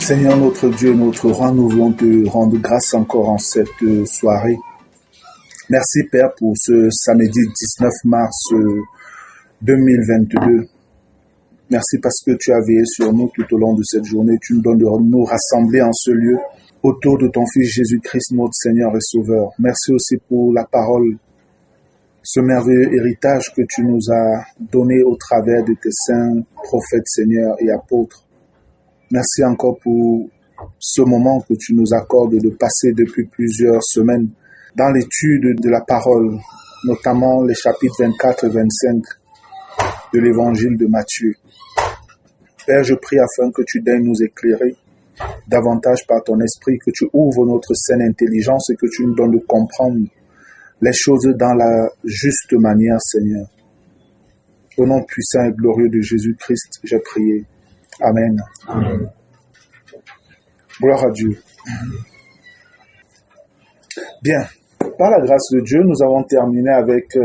Seigneur notre Dieu, notre roi, nous voulons te rendre grâce encore en cette soirée. Merci Père pour ce samedi 19 mars 2022. Merci parce que tu as veillé sur nous tout au long de cette journée. Tu nous donnes de nous rassembler en ce lieu autour de ton Fils Jésus-Christ, notre Seigneur et Sauveur. Merci aussi pour la parole, ce merveilleux héritage que tu nous as donné au travers de tes saints prophètes, Seigneur et apôtres. Merci encore pour ce moment que tu nous accordes de passer depuis plusieurs semaines dans l'étude de la parole, notamment les chapitres 24 et 25 de l'évangile de Matthieu. Père, je prie afin que tu daignes nous éclairer davantage par ton esprit, que tu ouvres notre saine intelligence et que tu nous donnes de comprendre les choses dans la juste manière, Seigneur. Au nom puissant et glorieux de Jésus-Christ, j'ai prié. Amen. Amen. Gloire à Dieu. Bien, par la grâce de Dieu, nous avons terminé avec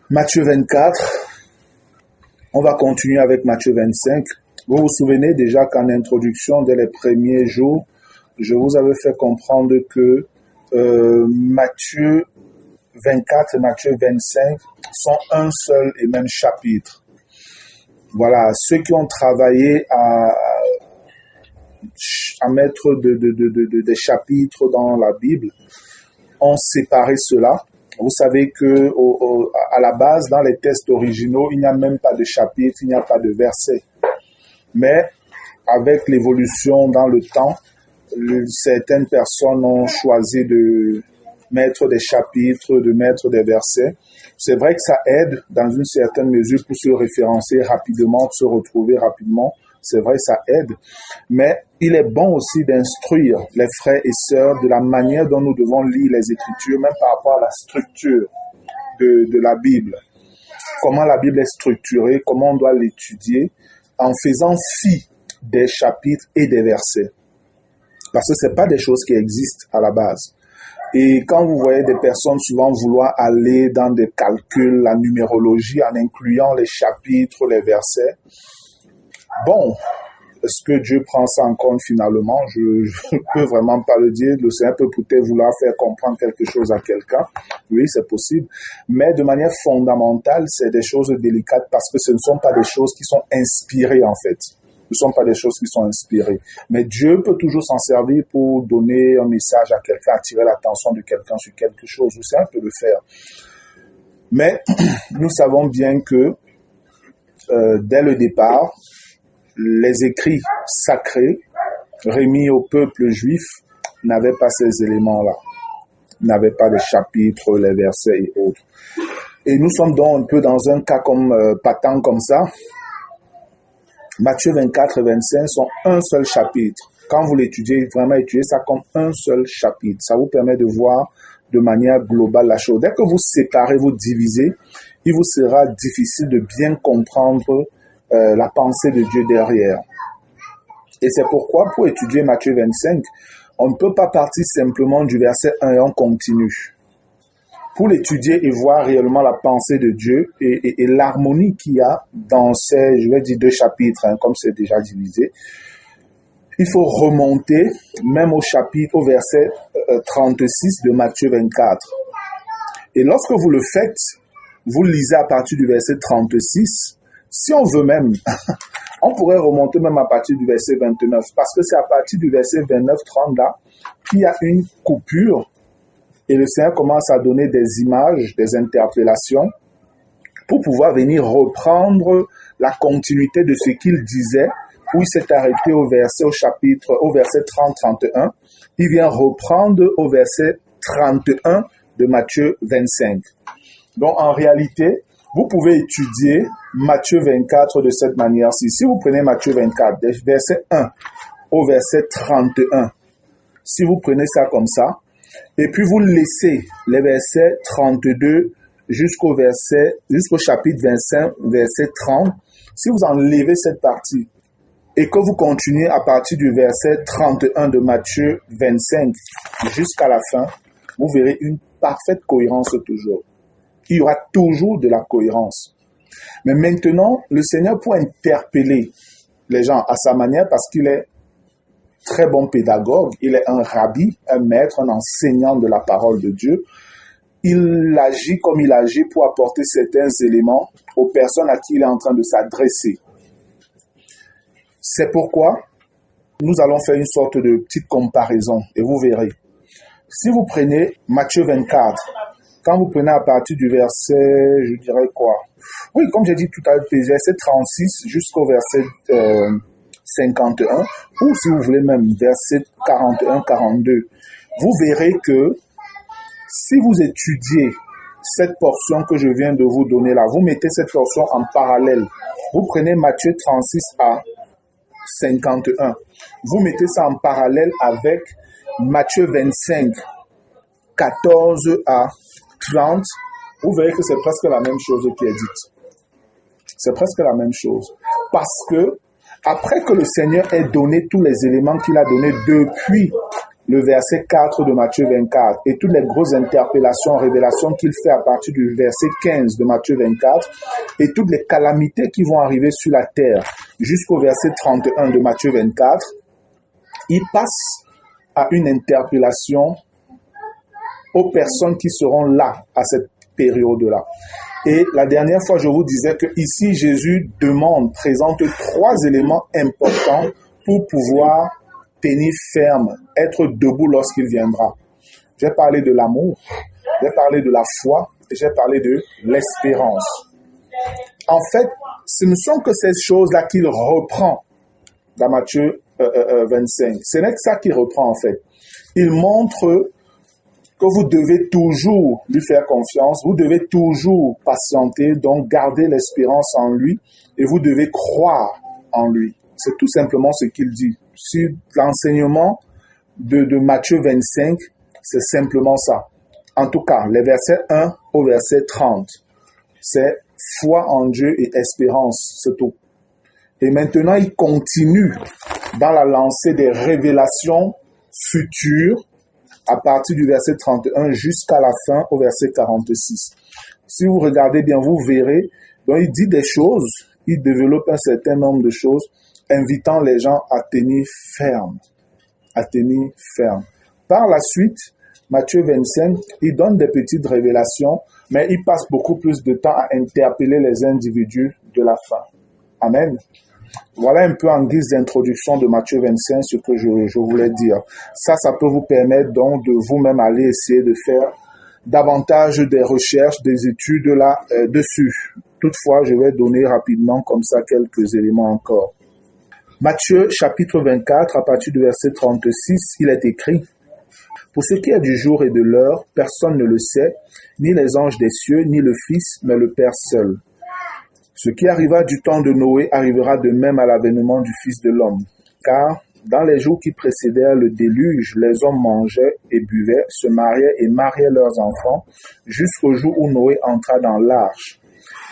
Matthieu 24. On va continuer avec Matthieu 25. Vous vous souvenez déjà qu'en introduction, dès les premiers jours, je vous avais fait comprendre que Matthieu 24 et Matthieu 25 sont un seul et même chapitre. Voilà, ceux qui ont travaillé à mettre des chapitres dans la Bible ont séparé cela. Vous savez que à la base, dans les textes originaux, il n'y a même pas de chapitre, il n'y a pas de verset. Mais avec l'évolution dans le temps, certaines personnes ont choisi de mettre des chapitres, de mettre des versets. C'est vrai que ça aide dans une certaine mesure pour se référencer rapidement, se retrouver rapidement. C'est vrai, ça aide. Mais il est bon aussi d'instruire les frères et sœurs de la manière dont nous devons lire les Écritures, même par rapport à la structure de la Bible. Comment la Bible est structurée, comment on doit l'étudier, en faisant fi des chapitres et des versets. Parce que ce n'est pas des choses qui existent à la base. Et quand vous voyez des personnes souvent vouloir aller dans des calculs, la numérologie, en incluant les chapitres, les versets, bon, est-ce que Dieu prend ça en compte finalement? Je ne peux vraiment pas le dire. Le Seigneur peut peut-être vouloir faire comprendre quelque chose à quelqu'un. Oui, c'est possible. Mais de manière fondamentale, c'est des choses délicates parce que ce ne sont pas des choses qui sont inspirées en fait. Ce ne sont pas des choses qui sont inspirées. Mais Dieu peut toujours s'en servir pour donner un message à quelqu'un, attirer l'attention de quelqu'un sur quelque chose. Le Seigneur peut le faire. Mais nous savons bien que dès le départ, les écrits sacrés remis au peuple juif n'avaient pas ces éléments-là. N'avaient pas les chapitres, les versets et autres. Et nous sommes donc un peu dans un cas comme patent comme ça. Matthieu 24 et 25 sont un seul chapitre. Quand vous l'étudiez, vraiment étudiez ça comme un seul chapitre. Ça vous permet de voir de manière globale la chose. Dès que vous séparez, vous divisez, il vous sera difficile de bien comprendre la pensée de Dieu derrière. Et c'est pourquoi, pour étudier Matthieu 25, on ne peut pas partir simplement du verset 1 et on continue. Pour l'étudier et voir réellement la pensée de Dieu et l'harmonie qu'il y a dans ces, je vais dire, deux chapitres, comme c'est déjà divisé, il faut remonter même au chapitre, au verset 36 de Matthieu 24. Et lorsque vous le faites, vous lisez à partir du verset 36. Si on veut même, on pourrait remonter même à partir du verset 29, parce que c'est à partir du verset 29-30 là qu'il y a une coupure et le Seigneur commence à donner des images, des interpellations pour pouvoir venir reprendre la continuité de ce qu'il disait, où il s'est arrêté au verset 30-31. Il vient reprendre au verset 31 de Matthieu 25. Donc en réalité, vous pouvez étudier Matthieu 24 de cette manière-ci. Si vous prenez Matthieu 24, verset 1 au verset 31, si vous prenez ça comme ça, et puis vous laissez les versets 32 jusqu'au chapitre 25, verset 30, si vous enlevez cette partie et que vous continuez à partir du verset 31 de Matthieu 25 jusqu'à la fin, vous verrez une parfaite cohérence toujours. Il y aura toujours de la cohérence. Mais maintenant, le Seigneur, pour interpeller les gens à sa manière parce qu'il est très bon pédagogue, il est un rabbi, un maître, un enseignant de la parole de Dieu. Il agit comme il agit pour apporter certains éléments aux personnes à qui il est en train de s'adresser. C'est pourquoi nous allons faire une sorte de petite comparaison et vous verrez. Si vous prenez Matthieu 24, quand vous prenez à partir du verset, je dirais quoi? Oui, comme j'ai dit tout à l'heure, verset 36 jusqu'au verset 51, ou si vous voulez même verset 41-42, vous verrez que si vous étudiez cette portion que je viens de vous donner là, vous mettez cette portion en parallèle. Vous prenez Matthieu 36 à 51. Vous mettez ça en parallèle avec Matthieu 25, 14 à 30. Vous verrez que c'est presque la même chose qui est dite. C'est presque la même chose. Parce que, après que le Seigneur ait donné tous les éléments qu'il a donnés depuis le verset 4 de Matthieu 24 et toutes les grosses interpellations, révélations qu'il fait à partir du verset 15 de Matthieu 24 et toutes les calamités qui vont arriver sur la terre jusqu'au verset 31 de Matthieu 24, il passe à une interpellation aux personnes qui seront là à cette période-là. Et la dernière fois, je vous disais que ici, Jésus présente 3 éléments importants pour pouvoir tenir ferme, être debout lorsqu'il viendra. J'ai parlé de l'amour, j'ai parlé de la foi et j'ai parlé de l'espérance. En fait, ce ne sont que ces choses-là qu'il reprend dans Matthieu 25. Ce n'est que ça qu'il reprend en fait. Il montre que vous devez toujours lui faire confiance, vous devez toujours patienter, donc garder l'espérance en lui et vous devez croire en lui. C'est tout simplement ce qu'il dit. Sur l'enseignement de Matthieu 25, c'est simplement ça. En tout cas, les versets 1 au verset 30, c'est foi en Dieu et espérance, c'est tout. Et maintenant, il continue dans la lancée des révélations futures à partir du verset 31 jusqu'à la fin au verset 46. Si vous regardez bien, vous verrez, donc il dit des choses, il développe un certain nombre de choses, invitant les gens à tenir ferme, Par la suite, Matthieu 25, il donne des petites révélations, mais il passe beaucoup plus de temps à interpeller les individus de la fin. Amen. Voilà un peu en guise d'introduction de Matthieu 25 ce que je voulais dire. Ça peut vous permettre donc de vous-même aller essayer de faire davantage des recherches, des études là-dessus. Toutefois, je vais donner rapidement comme ça quelques éléments encore. Matthieu chapitre 24, à partir du verset 36, il est écrit « Pour ce qui est du jour et de l'heure, personne ne le sait, ni les anges des cieux, ni le Fils, mais le Père seul. Ce qui arriva du temps de Noé arrivera de même à l'avènement du Fils de l'homme. Car dans les jours qui précédèrent le déluge, les hommes mangeaient et buvaient, se mariaient et mariaient leurs enfants, jusqu'au jour où Noé entra dans l'arche.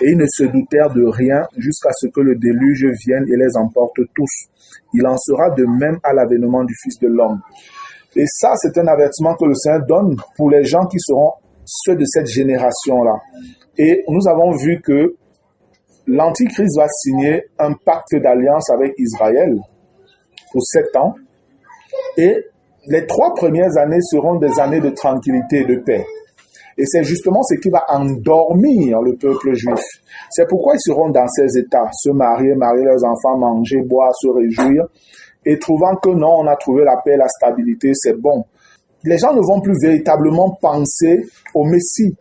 Et ils ne se doutèrent de rien jusqu'à ce que le déluge vienne et les emporte tous. Il en sera de même à l'avènement du Fils de l'homme. » Et ça, c'est un avertissement que le Seigneur donne pour les gens qui seront ceux de cette génération-là. Et nous avons vu que l'Antichrist va signer un pacte d'alliance avec Israël pour 7 ans. Et les 3 premières années seront des années de tranquillité et de paix. Et c'est justement ce qui va endormir le peuple juif. C'est pourquoi ils seront dans ces états, se marier leurs enfants, manger, boire, se réjouir, et trouvant que non, on a trouvé la paix, la stabilité, c'est bon. Les gens ne vont plus véritablement penser au Messie.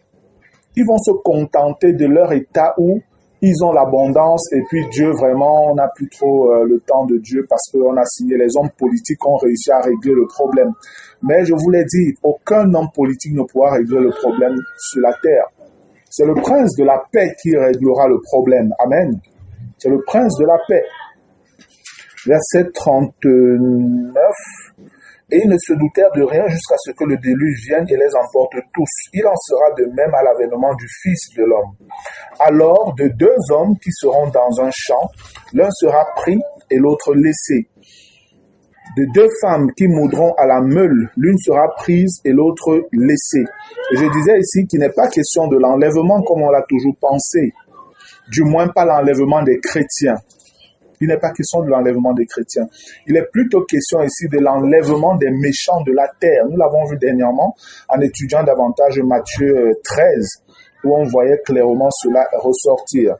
Ils vont se contenter de leur état où ils ont l'abondance et puis Dieu, vraiment, on n'a plus trop le temps de Dieu parce qu'on a signé, les hommes politiques ont réussi à régler le problème. Mais je vous l'ai dit, aucun homme politique ne pourra régler le problème sur la terre. C'est le prince de la paix qui réglera le problème. Amen. C'est le prince de la paix. Verset 39. Et ils ne se doutèrent de rien jusqu'à ce que le déluge vienne et les emporte tous. Il en sera de même à l'avènement du Fils de l'homme. Alors, de 2 hommes qui seront dans un champ, l'un sera pris et l'autre laissé. De 2 femmes qui moudront à la meule, l'une sera prise et l'autre laissée. Et je disais ici qu'il n'est pas question de l'enlèvement comme on l'a toujours pensé. Du moins pas l'enlèvement des chrétiens. Il n'est pas question de l'enlèvement des chrétiens. Il est plutôt question ici de l'enlèvement des méchants de la terre. Nous l'avons vu dernièrement en étudiant davantage Matthieu 13, où on voyait clairement cela ressortir.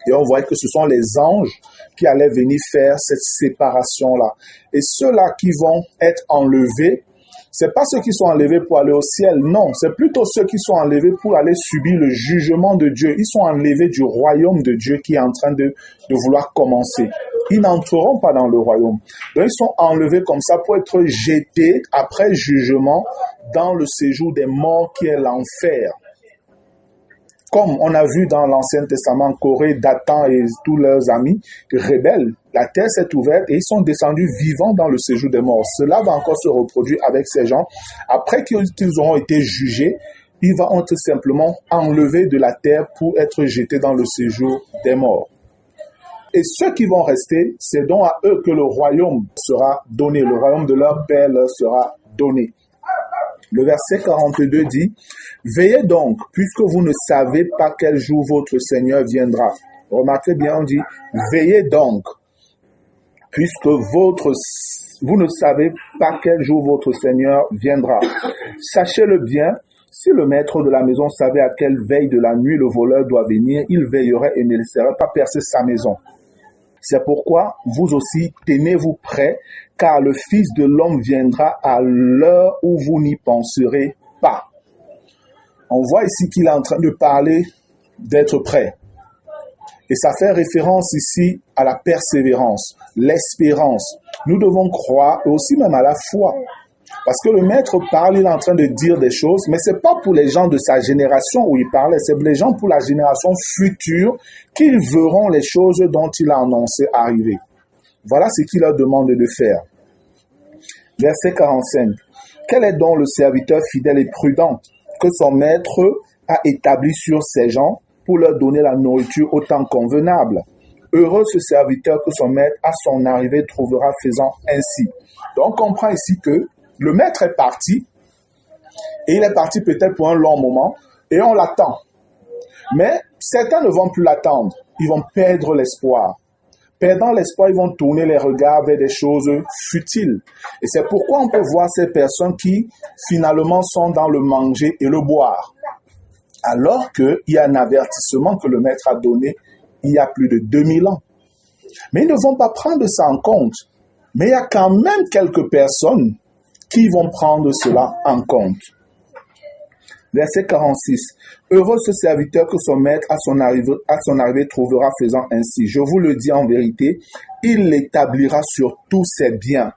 Et on voyait que ce sont les anges qui allaient venir faire cette séparation-là. Et ceux-là qui vont être enlevés, c'est pas ceux qui sont enlevés pour aller au ciel, non, c'est plutôt ceux qui sont enlevés pour aller subir le jugement de Dieu. Ils sont enlevés du royaume de Dieu qui est en train de vouloir commencer. Ils n'entreront pas dans le royaume. Donc ils sont enlevés comme ça pour être jetés après jugement dans le séjour des morts qui est l'enfer. Comme on a vu dans l'Ancien Testament, Corée, Dathan et tous leurs amis rebelles, la terre s'est ouverte et ils sont descendus vivants dans le séjour des morts. Cela va encore se reproduire avec ces gens. Après qu'ils auront été jugés, ils vont tout simplement enlevés de la terre pour être jetés dans le séjour des morts. Et ceux qui vont rester, c'est donc à eux que le royaume sera donné. Le royaume de leur Père leur sera donné. Le verset 42 dit, « Veillez donc, puisque vous ne savez pas quel jour votre Seigneur viendra. » Remarquez bien, on dit, « Veillez donc, puisque vous ne savez pas quel jour votre Seigneur viendra. Sachez-le bien, si le maître de la maison savait à quelle veille de la nuit le voleur doit venir, il veillerait et ne laisserait pas percer sa maison. C'est pourquoi vous aussi tenez-vous prêts, car le Fils de l'homme viendra à l'heure où vous n'y penserez pas. » On voit ici qu'il est en train de parler d'être prêt. Et ça fait référence ici à la persévérance, l'espérance. Nous devons croire et aussi même à la foi. Parce que le maître parle, il est en train de dire des choses, mais c'est pas pour les gens de sa génération où il parlait, c'est les gens pour la génération future qu'ils verront les choses dont il a annoncé arriver. Voilà ce qu'il leur demande de faire. Verset 45. Quel est donc le serviteur fidèle et prudent que son maître a établi sur ses gens pour leur donner la nourriture au temps convenable? Heureux ce serviteur que son maître à son arrivée trouvera faisant ainsi. Donc on comprend ici que le maître est parti, et il est parti peut-être pour un long moment, et on l'attend. Mais certains ne vont plus l'attendre, ils vont perdre l'espoir. Perdant l'espoir, ils vont tourner les regards vers des choses futiles. Et c'est pourquoi on peut voir ces personnes qui, finalement, sont dans le manger et le boire. Alors qu'il y a un avertissement que le maître a donné il y a plus de 2000 ans. Mais ils ne vont pas prendre ça en compte. Mais il y a quand même quelques personnes qui vont prendre cela en compte. Verset 46. Heureux ce serviteur que son maître à son arrivée trouvera faisant ainsi. Je vous le dis en vérité, il l'établira sur tous ses biens.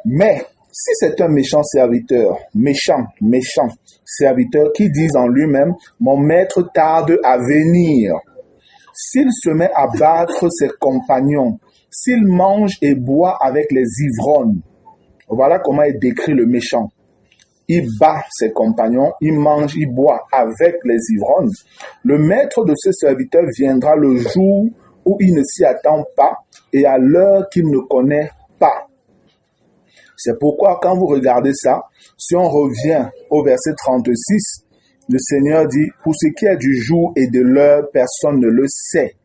Mais si c'est un méchant serviteur, méchant serviteur qui dit en lui-même, mon maître tarde à venir, s'il se met à battre ses compagnons, s'il mange et boit avec les ivrognes, voilà comment est décrit le méchant. Il bat ses compagnons, il mange, il boit avec les ivrognes. Le maître de ce serviteur viendra le jour où il ne s'y attend pas et à l'heure qu'il ne connaît pas. C'est pourquoi quand vous regardez ça, si on revient au verset 36, le Seigneur dit, pour ce qui est du jour et de l'heure, personne ne le sait.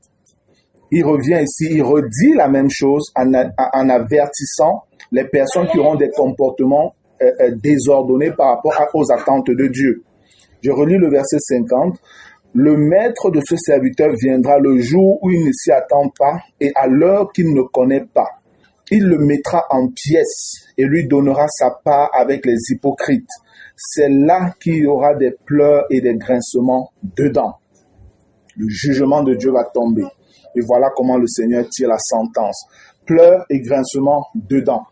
Il revient ici, il redit la même chose en avertissant les personnes qui auront des comportements désordonnés par rapport aux attentes de Dieu. Je relis le verset 50. Le maître de ce serviteur viendra le jour où il ne s'y attend pas et à l'heure qu'il ne connaît pas. Il le mettra en pièces et lui donnera sa part avec les hypocrites. C'est là qu'il y aura des pleurs et des grincements dedans. Le jugement de Dieu va tomber. Et voilà comment le Seigneur tire la sentence. Pleurs et grincements dedans.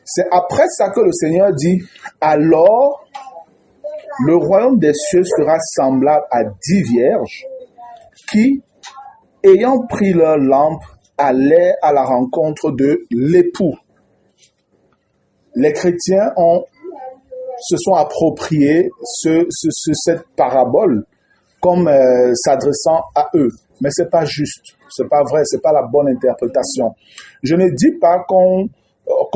C'est après ça que le Seigneur dit, alors le royaume des cieux sera semblable à 10 vierges qui, ayant pris leur lampe, allaient à la rencontre de l'époux. Les chrétiens se sont appropriés cette parabole comme s'adressant à eux. Mais c'est pas juste, c'est pas vrai, c'est pas la bonne interprétation. Je ne dis pas qu'on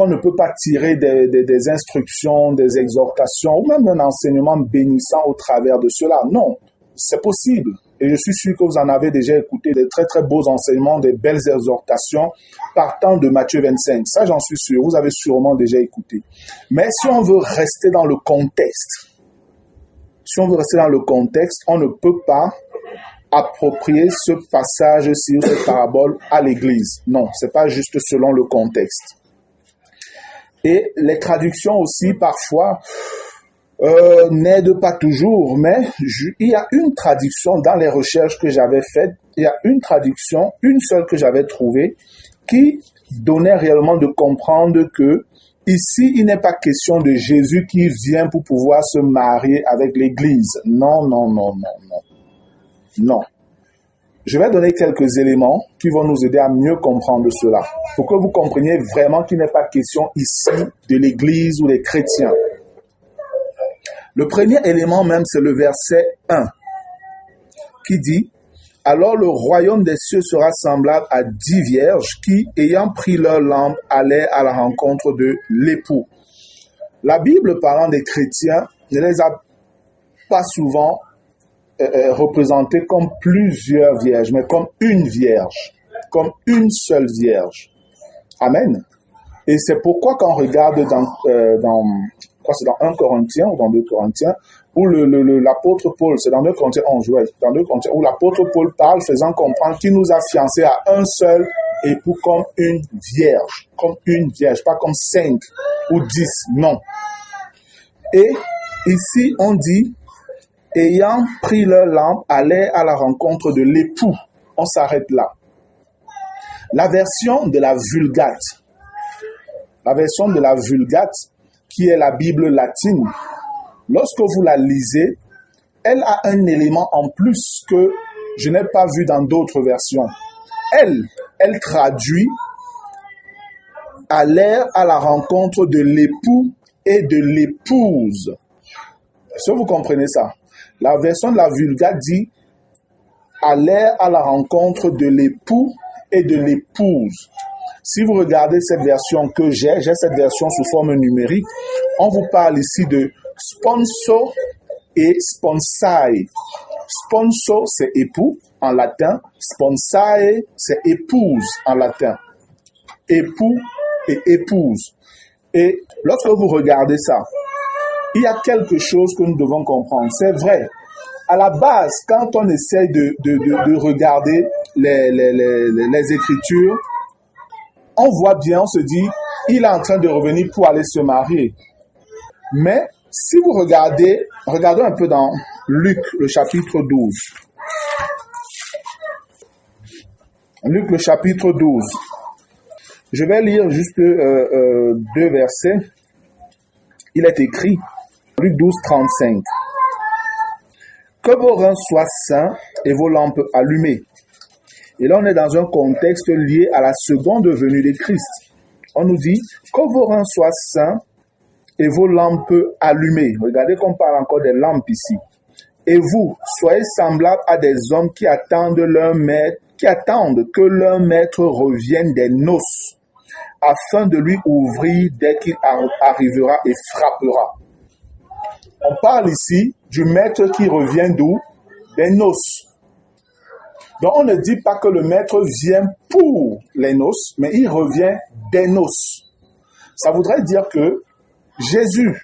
ne peut pas tirer des instructions, des exhortations ou même un enseignement bénissant au travers de cela. Non, c'est possible. Et je suis sûr que vous en avez déjà écouté des très très beaux enseignements, des belles exhortations partant de Matthieu 25. Ça, j'en suis sûr, vous avez sûrement déjà écouté. Mais si on veut rester dans le contexte, on ne peut pas approprier ce passage-ci ou cette parabole à l'Église. Non, c'est pas juste selon le contexte. Et les traductions aussi, parfois, n'aident pas toujours, mais il y a une traduction dans les recherches que j'avais faites, il y a une traduction, une seule que j'avais trouvée, qui donnait réellement de comprendre que ici, il n'est pas question de Jésus qui vient pour pouvoir se marier avec l'Église. Non. Je vais donner quelques éléments qui vont nous aider à mieux comprendre cela, pour que vous compreniez vraiment qu'il n'est pas question ici de l'Église ou des chrétiens. Le premier élément même, c'est le verset 1, qui dit « Alors le royaume des cieux sera semblable à 10 vierges qui, ayant pris leur lampe, allaient à la rencontre de l'époux. » La Bible, parlant des chrétiens, ne les a pas souvent représentés comme plusieurs vierges, mais comme une vierge, comme une seule vierge. Amen. Et c'est pourquoi quand on regarde dans 1 Corinthiens ou dans 2 Corinthiens, où l'apôtre Paul, c'est dans 2 Corinthiens 11, ouais, dans 2 Corinthiens, où l'apôtre Paul parle, faisant comprendre qu'il nous a fiancés à un seul époux comme une vierge, pas comme 5 ou 10, non. Et ici, on dit, ayant pris leur lampe, allaient à la rencontre de l'époux. On s'arrête là. La version de la Vulgate, qui est la Bible latine, lorsque vous la lisez, elle a un élément en plus que je n'ai pas vu dans d'autres versions. Elle traduit « aller à la rencontre de l'époux et de l'épouse ». Est-ce que vous comprenez ça? La version de la Vulgate dit « aller à la rencontre de l'époux et de l'épouse ». Si vous regardez cette version que j'ai cette version sous forme numérique, on vous parle ici de sponso et sponsae. Sponso, c'est époux en latin. Sponsae, c'est épouse en latin. Époux et épouse. Et lorsque vous regardez ça, il y a quelque chose que nous devons comprendre. C'est vrai. À la base, quand on essaie de regarder les Écritures, on voit bien, on se dit, il est en train de revenir pour aller se marier. Mais si vous regardez un peu dans Luc, le chapitre 12. Luc, le chapitre 12. Je vais lire juste 2 versets. Il est écrit, Luc 12, 35. « Que vos reins soient sains et vos lampes allumées. » Et là, on est dans un contexte lié à la seconde venue de Christ. On nous dit que vos reins soient sains et vos lampes allumées. Regardez qu'on parle encore des lampes ici. Et vous, soyez semblables à des hommes qui attendent que leur maître revienne des noces, afin de lui ouvrir dès qu'il arrivera et frappera. On parle ici du maître qui revient d'où? Des noces. Donc, on ne dit pas que le maître vient pour les noces, mais il revient des noces. Ça voudrait dire que Jésus,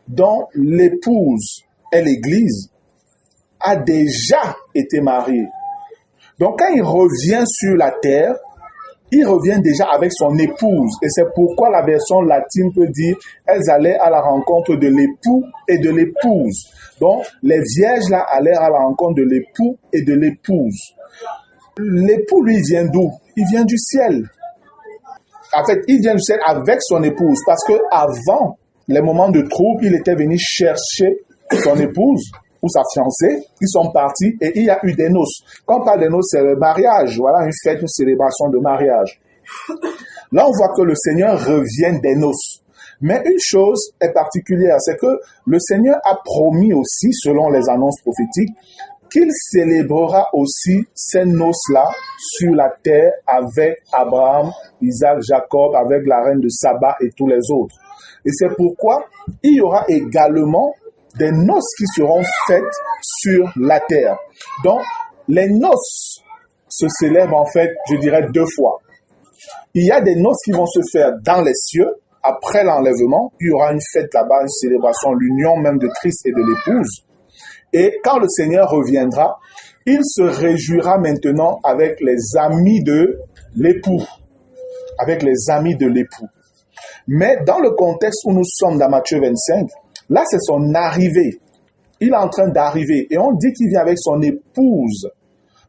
dont l'épouse est l'Église, a déjà été marié. Donc, quand il revient sur la terre, il revient déjà avec son épouse. Et c'est pourquoi la version latine peut dire « Elles allaient à la rencontre de l'époux et de l'épouse ». Donc, les vierges là allaient à la rencontre de l'époux et de l'épouse. L'époux, lui, vient d'où? Il vient du ciel. En fait, il vient du ciel avec son épouse. Parce que avant les moments de trouble, il était venu chercher son épouse ou sa fiancée. Ils sont partis et il y a eu des noces. Quand on parle des noces, c'est le mariage. Voilà, une fête, une célébration de mariage. Là, on voit que le Seigneur revient des noces. Mais une chose est particulière, c'est que le Seigneur a promis aussi, selon les annonces prophétiques, qu'il célébrera aussi ces noces-là sur la terre avec Abraham, Isaac, Jacob, avec la reine de Saba et tous les autres. Et c'est pourquoi il y aura également des noces qui seront faites sur la terre. Donc, les noces se célèbrent en fait, je dirais, 2 fois. Il y a des noces qui vont se faire dans les cieux. Après l'enlèvement, il y aura une fête là-bas, une célébration, l'union même de Christ et de l'épouse. Et quand le Seigneur reviendra, il se réjouira maintenant avec les amis de l'époux. Avec les amis de l'époux. Mais dans le contexte où nous sommes dans Matthieu 25, là c'est son arrivée. Il est en train d'arriver et on dit qu'il vient avec son épouse.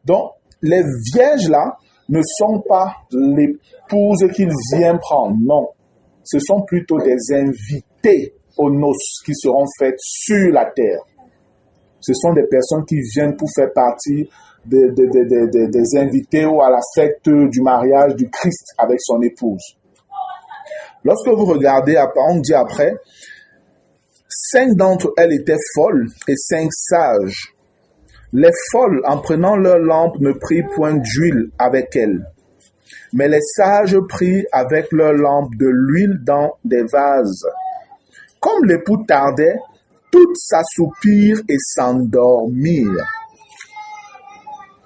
Donc, les vierges là ne sont pas l'épouse qu'il vient prendre, non. Ce sont plutôt des invités aux noces qui seront faites sur la terre. Ce sont des personnes qui viennent pour faire partie des invités ou à la fête du mariage du Christ avec son épouse. Lorsque vous regardez, on dit après, 5 d'entre elles étaient folles et 5 sages. Les folles, en prenant leur lampe, ne prirent point d'huile avec elles. Mais les sages prirent avec leur lampe de l'huile dans des vases. Comme l'époux tardait, toutes s'assoupirent et s'endormirent.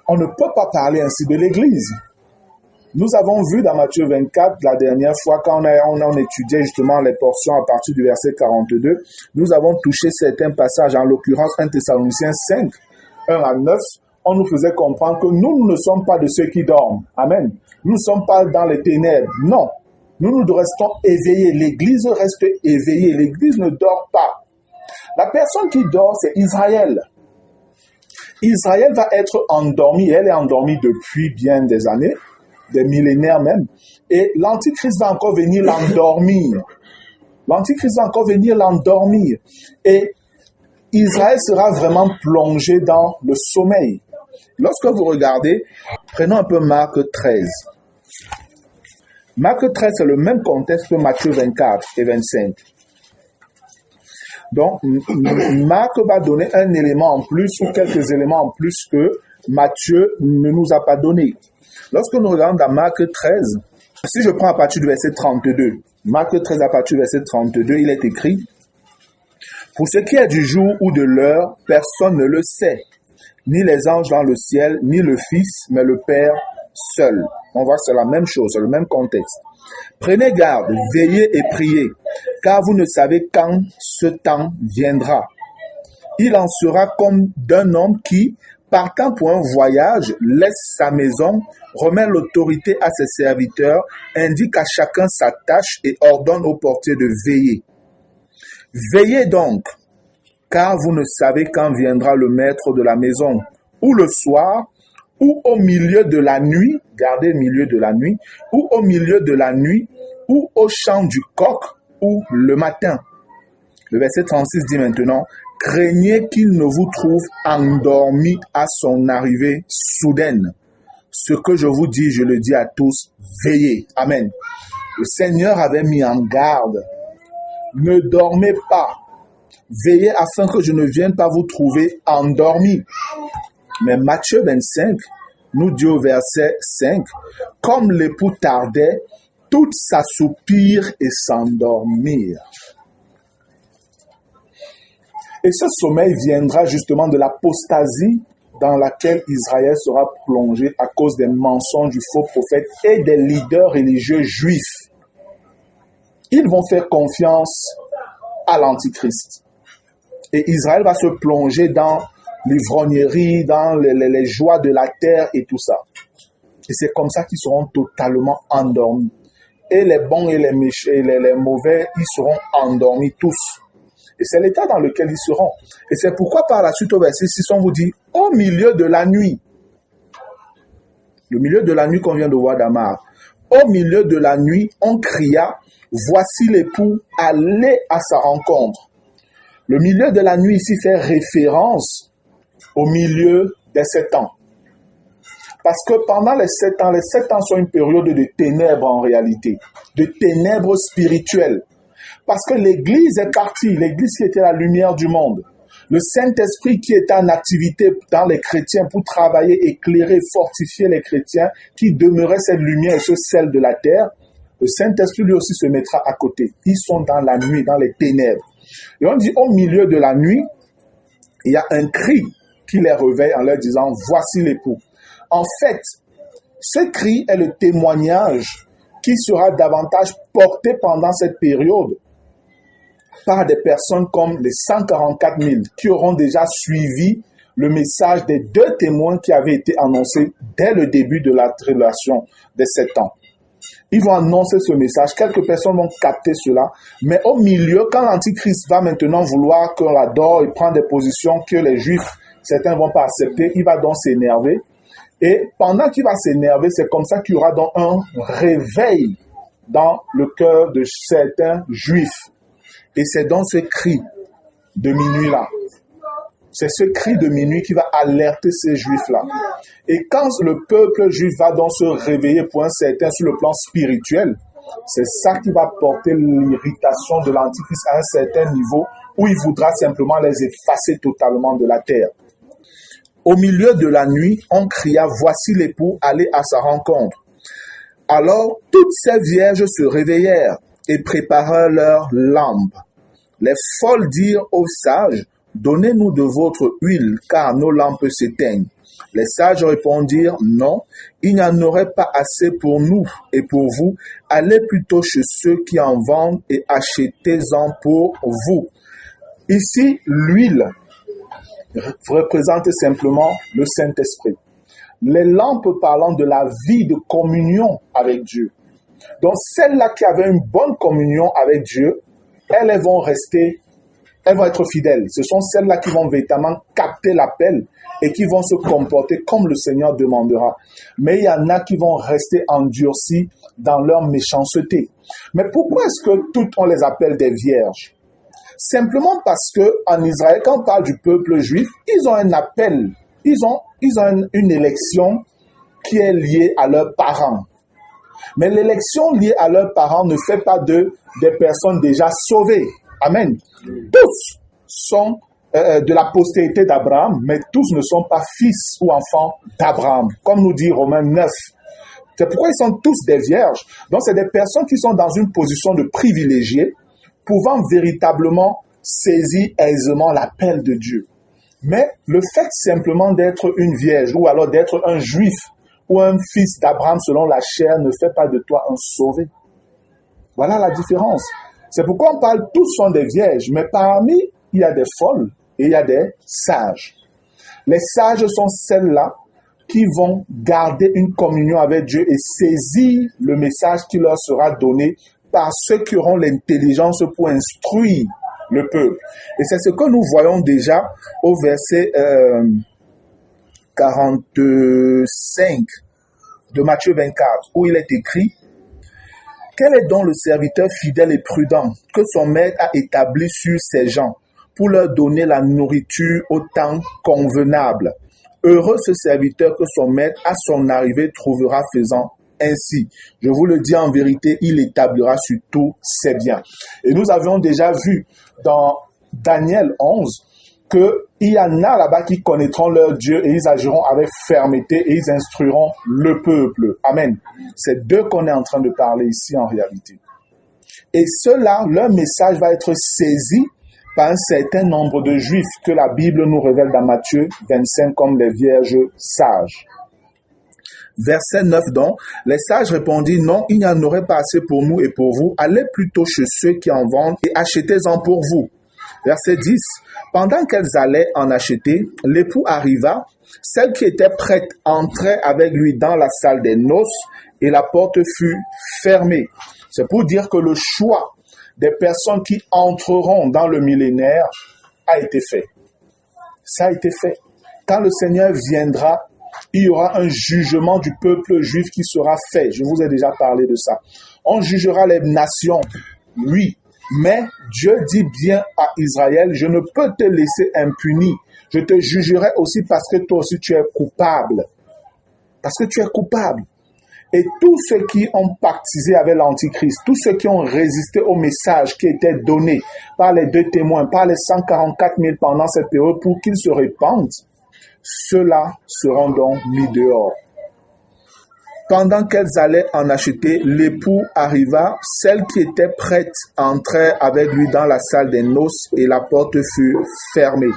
On ne peut pas parler ainsi de l'Église. Nous avons vu dans Matthieu 24, la dernière fois, quand on étudiait justement les portions à partir du verset 42, nous avons touché certains passages, en l'occurrence 1 Thessaloniciens 5, 1 à 9, on nous faisait comprendre que nous ne sommes pas de ceux qui dorment. Amen. Nous ne sommes pas dans les ténèbres. Non. Nous restons éveillés. L'Église reste éveillée. L'Église ne dort pas. La personne qui dort, c'est Israël. Israël va être endormie. Elle est endormie depuis bien des années, des millénaires même. Et l'Antichrist va encore venir l'endormir. L'Antichrist va encore venir l'endormir. Et Israël sera vraiment plongé dans le sommeil. Lorsque vous regardez, prenons un peu Marc 13. Marc 13, c'est le même contexte que Matthieu 24 et 25. Donc, Marc va donner un élément en plus ou quelques éléments en plus que Matthieu ne nous a pas donné. Lorsque nous regardons dans Marc 13, si je prends à partir du verset 32, Marc 13 à partir du verset 32, il est écrit: pour ce qui est du jour ou de l'heure, personne ne le sait, ni les anges dans le ciel, ni le Fils, mais le Père seul. On voit que c'est la même chose, c'est le même contexte. Prenez garde, veillez et priez, car vous ne savez quand ce temps viendra. Il en sera comme d'un homme qui, partant pour un voyage, laisse sa maison, remet l'autorité à ses serviteurs, indique à chacun sa tâche et ordonne aux portiers de veiller. Veillez donc, car vous ne savez quand viendra le maître de la maison, ou le soir, ou au milieu de la nuit, gardez le milieu de la nuit, ou au milieu de la nuit, ou au chant du coq, ou le matin. Le verset 36 dit maintenant: craignez qu'il ne vous trouve endormi à son arrivée soudaine. Ce que je vous dis, je le dis à tous, veillez. Amen. Le Seigneur avait mis en garde. Ne dormez pas. Veillez afin que je ne vienne pas vous trouver endormis. Mais Matthieu 25 nous dit au verset 5, comme l'époux tardait, toutes s'assoupirent et s'endormirent. Et ce sommeil viendra justement de l'apostasie dans laquelle Israël sera plongé à cause des mensonges du faux prophète et des leaders religieux juifs. Ils vont faire confiance à l'Antichrist. Et Israël va se plonger dans l'ivrognerie, dans les joies de la terre et tout ça. Et c'est comme ça qu'ils seront totalement endormis. Et les bons et les méchants et les mauvais, ils seront endormis tous. Et c'est l'état dans lequel ils seront. Et c'est pourquoi par la suite au verset 6, on vous dit, au milieu de la nuit, le milieu de la nuit qu'on vient de voir d'Amar, au milieu de la nuit, on cria, voici l'époux, allez à sa rencontre. Le milieu de la nuit ici fait référence au milieu des 7 ans. Parce que pendant les 7 ans sont une période de ténèbres en réalité, de ténèbres spirituelles. Parce que l'Église est partie, l'Église qui était la lumière du monde. Le Saint-Esprit qui était en activité dans les chrétiens pour travailler, éclairer, fortifier les chrétiens qui demeuraient cette lumière et ce sel de la terre, le Saint-Esprit lui aussi se mettra à côté. Ils sont dans la nuit, dans les ténèbres. Et on dit, au milieu de la nuit, il y a un cri qui les réveille en leur disant, voici l'époux. En fait, ce cri est le témoignage qui sera davantage porté pendant cette période par des personnes comme les 144 000 qui auront déjà suivi le message des 2 témoins qui avaient été annoncés dès le début de la tribulation des 7 ans. Ils vont annoncer ce message, quelques personnes vont capter cela, mais au milieu, quand l'Antichrist va maintenant vouloir qu'on l'adore et prendre des positions que les Juifs, certains ne vont pas accepter, il va donc s'énerver. Et pendant qu'il va s'énerver, c'est comme ça qu'il y aura donc un réveil dans le cœur de certains Juifs. Et c'est donc ce cri de minuit-là. C'est ce cri de minuit qui va alerter ces Juifs-là. Et quand le peuple juif va donc se réveiller pour un certain sur le plan spirituel, c'est ça qui va porter l'irritation de l'Antichrist à un certain niveau où il voudra simplement les effacer totalement de la terre. Au milieu de la nuit, on cria, voici l'époux, allez à sa rencontre. Alors, toutes ces vierges se réveillèrent et préparèrent leurs lampes. Les folles dirent aux sages, donnez-nous de votre huile, car nos lampes s'éteignent. Les sages répondirent, non, il n'y en aurait pas assez pour nous et pour vous. Allez plutôt chez ceux qui en vendent et achetez-en pour vous. Ici, l'huile représente simplement le Saint-Esprit. Les lampes parlant de la vie de communion avec Dieu. Donc, celles-là qui avaient une bonne communion avec Dieu, elles vont rester, elles vont être fidèles. Ce sont celles-là qui vont véritablement capter l'appel et qui vont se comporter comme le Seigneur demandera. Mais il y en a qui vont rester endurcis dans leur méchanceté. Mais pourquoi est-ce que toutes on les appelle des vierges? Simplement parce que en Israël, quand on parle du peuple juif, ils ont un appel, ils ont une élection qui est liée à leurs parents. Mais l'élection liée à leurs parents ne fait pas d'eux des personnes déjà sauvées. Amen. Tous sont de la postérité d'Abraham, mais tous ne sont pas fils ou enfants d'Abraham, comme nous dit Romains 9. C'est pourquoi ils sont tous des vierges. Donc, c'est des personnes qui sont dans une position de privilégiés, pouvant véritablement saisir aisément l'appel de Dieu. Mais le fait simplement d'être une vierge ou alors d'être un juif ou un fils d'Abraham selon la chair ne fait pas de toi un sauvé. Voilà la différence. C'est pourquoi on parle, tous sont des vierges, mais parmi, il y a des folles et il y a des sages. Les sages sont celles-là qui vont garder une communion avec Dieu et saisir le message qui leur sera donné par ceux qui auront l'intelligence pour instruire le peuple. Et c'est ce que nous voyons déjà au verset 45 de Matthieu 24, où il est écrit « Quel est donc le serviteur fidèle et prudent que son maître a établi sur ses gens pour leur donner la nourriture au temps convenable? Heureux ce serviteur que son maître à son arrivée trouvera faisant ainsi. Je vous le dis en vérité, il établira sur tous ses biens. » Et nous avions déjà vu dans Daniel 11 qu'il y en a là-bas qui connaîtront leur Dieu et ils agiront avec fermeté et ils instruiront le peuple. Amen. C'est d'eux qu'on est en train de parler ici en réalité. Et ceux-là, leur message va être saisi par un certain nombre de Juifs que la Bible nous révèle dans Matthieu 25 comme les vierges sages. Verset 9 donc, les sages répondirent, non, il n'y en aurait pas assez pour nous et pour vous, allez plutôt chez ceux qui en vendent et achetez-en pour vous. Verset 10, pendant qu'elles allaient en acheter, l'époux arriva, celle qui était prête entrait avec lui dans la salle des noces et la porte fut fermée. C'est pour dire que le choix des personnes qui entreront dans le millénaire a été fait. Ça a été fait. Quand le Seigneur viendra, il y aura un jugement du peuple juif qui sera fait. Je vous ai déjà parlé de ça. On jugera les nations, oui, mais Dieu dit bien à Israël, je ne peux te laisser impuni. Je te jugerai aussi parce que toi aussi tu es coupable. Parce que tu es coupable. Et tous ceux qui ont pactisé avec l'Antichrist, tous ceux qui ont résisté au message qui était donné par les 2 témoins, par les 144 000 pendant cette période pour qu'ils se répandent, ceux-là seront donc mis dehors. Pendant qu'elles allaient en acheter, l'époux arriva, celle qui était prête entrait avec lui dans la salle des noces et la porte fut fermée.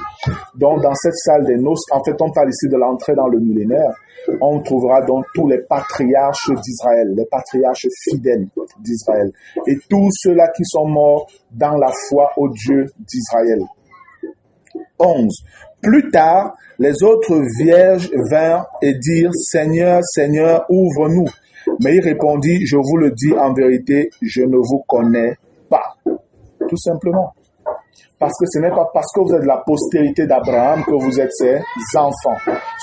Donc dans cette salle des noces, en fait on parle ici de l'entrée dans le millénaire, on trouvera donc tous les patriarches d'Israël, les patriarches fidèles d'Israël et tous ceux-là qui sont morts dans la foi au Dieu d'Israël. 11. Plus tard, les autres vierges vinrent et dirent, Seigneur, Seigneur, ouvre-nous. Mais il répondit, je vous le dis en vérité, je ne vous connais pas. Tout simplement. Parce que ce n'est pas parce que vous êtes de la postérité d'Abraham que vous êtes ses enfants.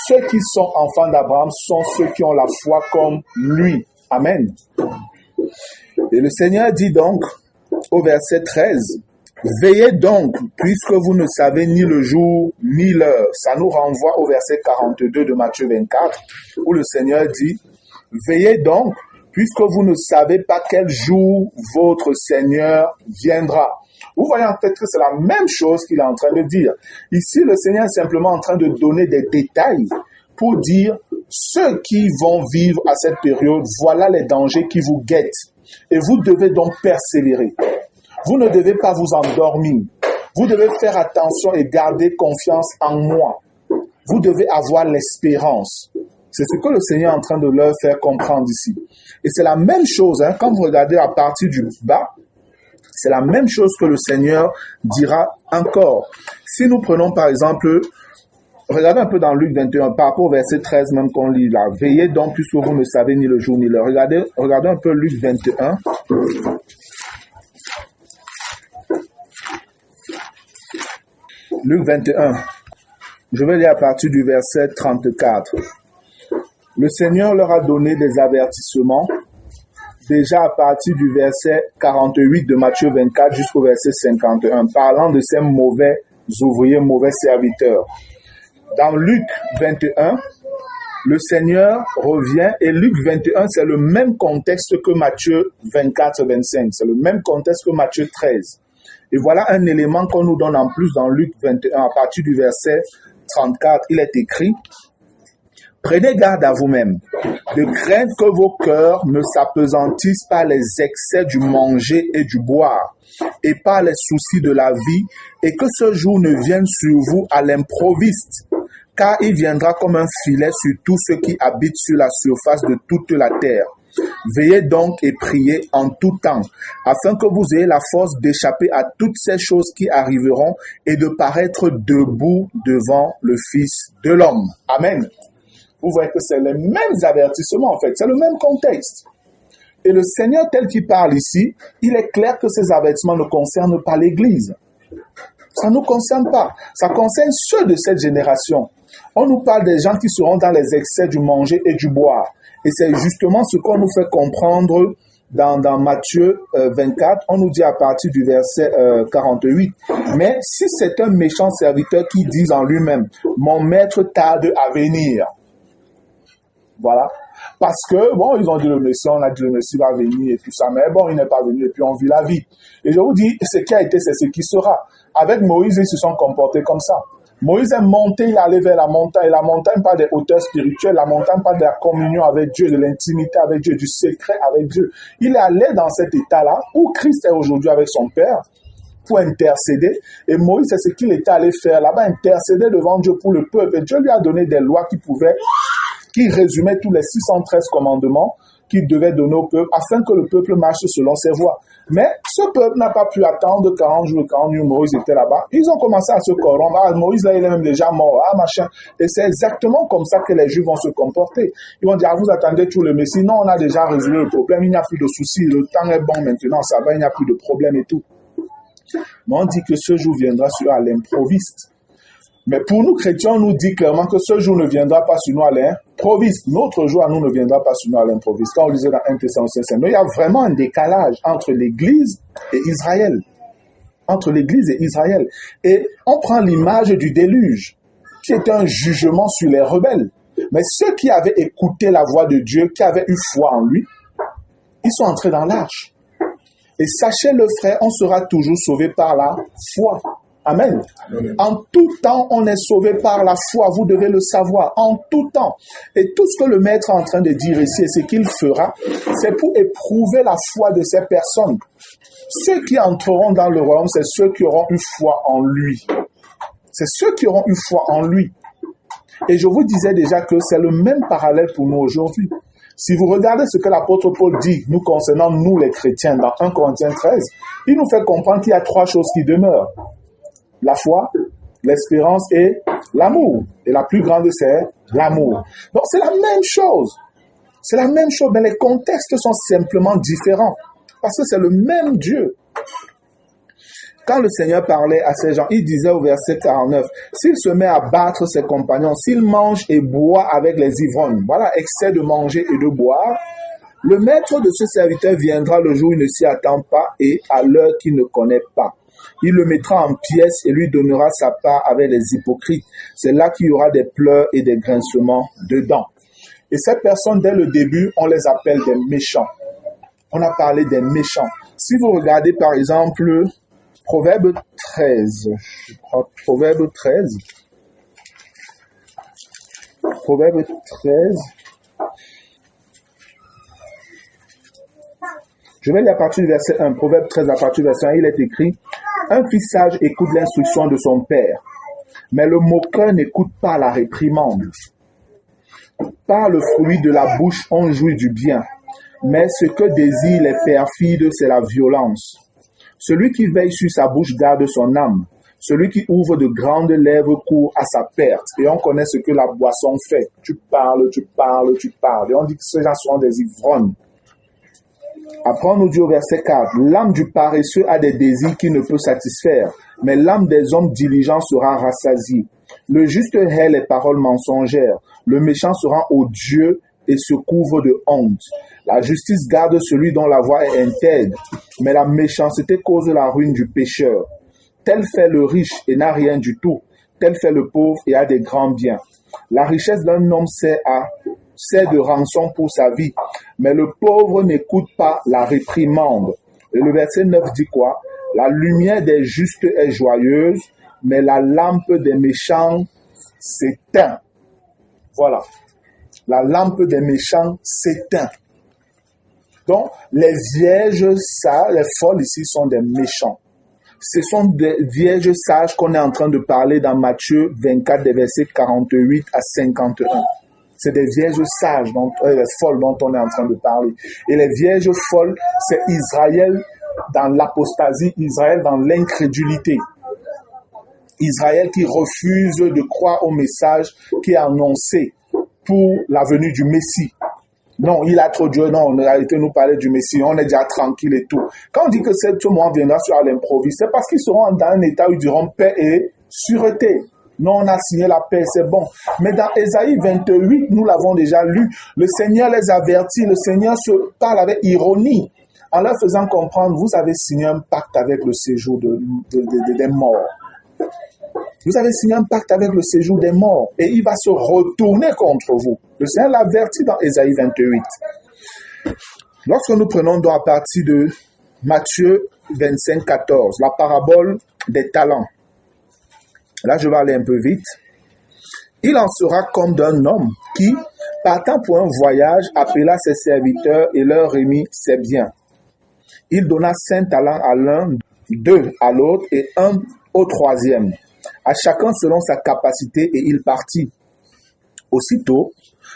Ceux qui sont enfants d'Abraham sont ceux qui ont la foi comme lui. Amen. Et le Seigneur dit donc au verset 13, veillez donc, puisque vous ne savez ni le jour ni l'heure. Ça nous renvoie au verset 42 de Matthieu 24, où le Seigneur dit, veillez donc, puisque vous ne savez pas quel jour votre Seigneur viendra. Vous voyez en fait que c'est la même chose qu'il est en train de dire. Ici, le Seigneur est simplement en train de donner des détails pour dire, ceux qui vont vivre à cette période, voilà les dangers qui vous guettent. Et vous devez donc persévérer. Vous ne devez pas vous endormir. Vous devez faire attention et garder confiance en moi. Vous devez avoir l'espérance. C'est ce que le Seigneur est en train de leur faire comprendre ici. Et c'est la même chose, quand vous regardez à partir du bas, c'est la même chose que le Seigneur dira encore. Si nous prenons par exemple, regardez un peu dans Luc 21, par rapport au verset 13 même qu'on lit là. Veillez donc puisque vous ne savez ni le jour ni l'heure. Regardez un peu Luc 21. Luc 21, je vais lire à partir du verset 34. Le Seigneur leur a donné des avertissements, déjà à partir du verset 48 de Matthieu 24 jusqu'au verset 51, parlant de ces mauvais ouvriers, mauvais serviteurs. Dans Luc 21, le Seigneur revient et Luc 21, c'est le même contexte que Matthieu 24-25, c'est le même contexte que Matthieu 13. Et voilà un élément qu'on nous donne en plus dans Luc 21, à partir du verset 34, il est écrit « Prenez garde à vous-même, de craindre que vos cœurs ne s'apesantissent par les excès du manger et du boire, et par les soucis de la vie, et que ce jour ne vienne sur vous à l'improviste, car il viendra comme un filet sur tous ceux qui habitent sur la surface de toute la terre. Veillez donc et priez en tout temps, afin que vous ayez la force d'échapper à toutes ces choses qui arriveront et de paraître debout devant le Fils de l'homme. » Amen. Vous voyez que c'est les mêmes avertissements en fait, c'est le même contexte. Et le Seigneur tel qu'il parle ici, il est clair que ces avertissements ne concernent pas l'Église. Ça ne nous concerne pas, ça concerne ceux de cette génération. On nous parle des gens qui seront dans les excès du manger et du boire. Et c'est justement ce qu'on nous fait comprendre dans Matthieu 24. On nous dit à partir du verset 48. Mais si c'est un méchant serviteur qui dit en lui-même, mon maître tarde à venir. Voilà. Parce que, bon, ils ont dit le Messie, on a dit le Messie va venir et tout ça. Mais bon, il n'est pas venu et puis on vit la vie. Et je vous dis, ce qui a été, c'est ce qui sera. Avec Moïse, ils se sont comportés comme ça. Moïse est monté, il est allé vers la montagne. La montagne parle des hauteurs spirituelles. La montagne parle de la communion avec Dieu, de l'intimité avec Dieu, du secret avec Dieu. Il est allé dans cet état-là où Christ est aujourd'hui avec son Père pour intercéder. Et Moïse, c'est ce qu'il était allé faire là-bas, intercéder devant Dieu pour le peuple. Et Dieu lui a donné des lois qui résumaient tous les 613 commandements qu'il devait donner au peuple afin que le peuple marche selon ses voies. Mais ce peuple n'a pas pu attendre 40 jours, 40 nuits, Moïse était là-bas. Ils ont commencé à se corrompre. Ah, Moïse, là, il est même déjà mort. Ah, machin. Et c'est exactement comme ça que les Juifs vont se comporter. Ils vont dire, ah, vous attendez tout le Messie. Non, on a déjà résolu le problème. Il n'y a plus de soucis. Le temps est bon maintenant. Ça va, il n'y a plus de problème et tout. Mais on dit que ce jour viendra sur à l'improviste. Mais pour nous, chrétiens, on nous dit clairement que ce jour ne viendra pas sur nous à l'improviste. Notre jour à nous ne viendra pas sur nous à l'improviste. Quand on lisait dans 1 Thessaloniciens 5, mais il y a vraiment un décalage entre l'Église et Israël. Entre l'Église et Israël. Et on prend l'image du déluge, qui est un jugement sur les rebelles. Mais ceux qui avaient écouté la voix de Dieu, qui avaient eu foi en lui, ils sont entrés dans l'arche. Et sachez-le, frère, on sera toujours sauvé par la foi. Amen. En tout temps, on est sauvé par la foi. Vous devez le savoir. En tout temps. Et tout ce que le maître est en train de dire ici et ce qu'il fera, c'est pour éprouver la foi de ces personnes. Ceux qui entreront dans le royaume, c'est ceux qui auront eu foi en lui. C'est ceux qui auront eu foi en lui. Et je vous disais déjà que c'est le même parallèle pour nous aujourd'hui. Si vous regardez ce que l'apôtre Paul dit, nous concernant nous les chrétiens, dans 1 Corinthiens 13, il nous fait comprendre qu'il y a 3 choses qui demeurent. La foi, l'espérance et l'amour. Et la plus grande, c'est l'amour. Donc c'est la même chose. C'est la même chose, mais les contextes sont simplement différents. Parce que c'est le même Dieu. Quand le Seigneur parlait à ces gens, il disait au verset 49, « S'il se met à battre ses compagnons, s'il mange et boit avec les ivrognes, voilà, excès de manger et de boire, le maître de ce serviteur viendra le jour où il ne s'y attend pas et à l'heure qu'il ne connaît pas. Il le mettra en pièces et lui donnera sa part avec les hypocrites. C'est là qu'il y aura des pleurs et des grincements dedans. » Et ces personnes, dès le début, on les appelle des méchants. On a parlé des méchants. Si vous regardez par exemple Proverbe 13, Proverbe 13, je vais lire à partir du verset 1, Proverbe 13 à partir du verset 1, il est écrit, « Un fils sage écoute l'instruction de son père, mais le moqueur n'écoute pas la réprimande. Par le fruit de la bouche, on jouit du bien, mais ce que désirent les perfides, c'est la violence. Celui qui veille sur sa bouche garde son âme. Celui qui ouvre de grandes lèvres court à sa perte. » Et on connaît ce que la boisson fait. Tu parles. Et on dit que ces gens sont des ivrognes. Après, on nous dit au verset 4, « L'âme du paresseux a des désirs qu'il ne peut satisfaire, mais l'âme des hommes diligents sera rassasiée. Le juste hait les paroles mensongères. Le méchant se rend odieux et se couvre de honte. La justice garde celui dont la voie est intègre, mais la méchanceté cause la ruine du pécheur. Tel fait le riche et n'a rien du tout, tel fait le pauvre et a des grands biens. La richesse d'un homme sert de rançon pour sa vie, mais le pauvre n'écoute pas la réprimande. Et le verset 9 dit quoi? La lumière des justes est joyeuse, mais la lampe des méchants s'éteint. Voilà. La lampe des méchants s'éteint. Donc, les vierges sages, les folles ici sont des méchants. Ce sont des vierges sages qu'on est en train de parler dans Matthieu 24, des versets 48 à 51. C'est des vierges sages, folles dont on est en train de parler. Et les vierges folles, c'est Israël dans l'apostasie, Israël dans l'incrédulité. Israël qui refuse de croire au message qui est annoncé pour la venue du Messie. Non, il a trop Dieu. Non, on a arrêté de nous parler du Messie. On est déjà tranquille et tout. Quand on dit que ce moment viendra sur l'improviste, c'est parce qu'ils seront dans un état où ils diront paix et sûreté. Non, on a signé la paix, c'est bon. Mais dans Ésaïe 28, nous l'avons déjà lu. Le Seigneur les avertit. Le Seigneur se parle avec ironie en leur faisant comprendre, vous avez signé un pacte avec le séjour des morts. Vous avez signé un pacte avec le séjour des morts et il va se retourner contre vous. Le Seigneur l'avertit dans Ésaïe 28. Lorsque nous prenons donc à partir de Matthieu 25, 14, la parabole des talents. Là, je vais aller un peu vite. Il en sera comme d'un homme qui, partant pour un voyage, appela ses serviteurs et leur remit ses biens. Il donna 5 talents à l'un, 2 à l'autre et 1 au troisième. À chacun selon sa capacité, et il partit. Aussitôt,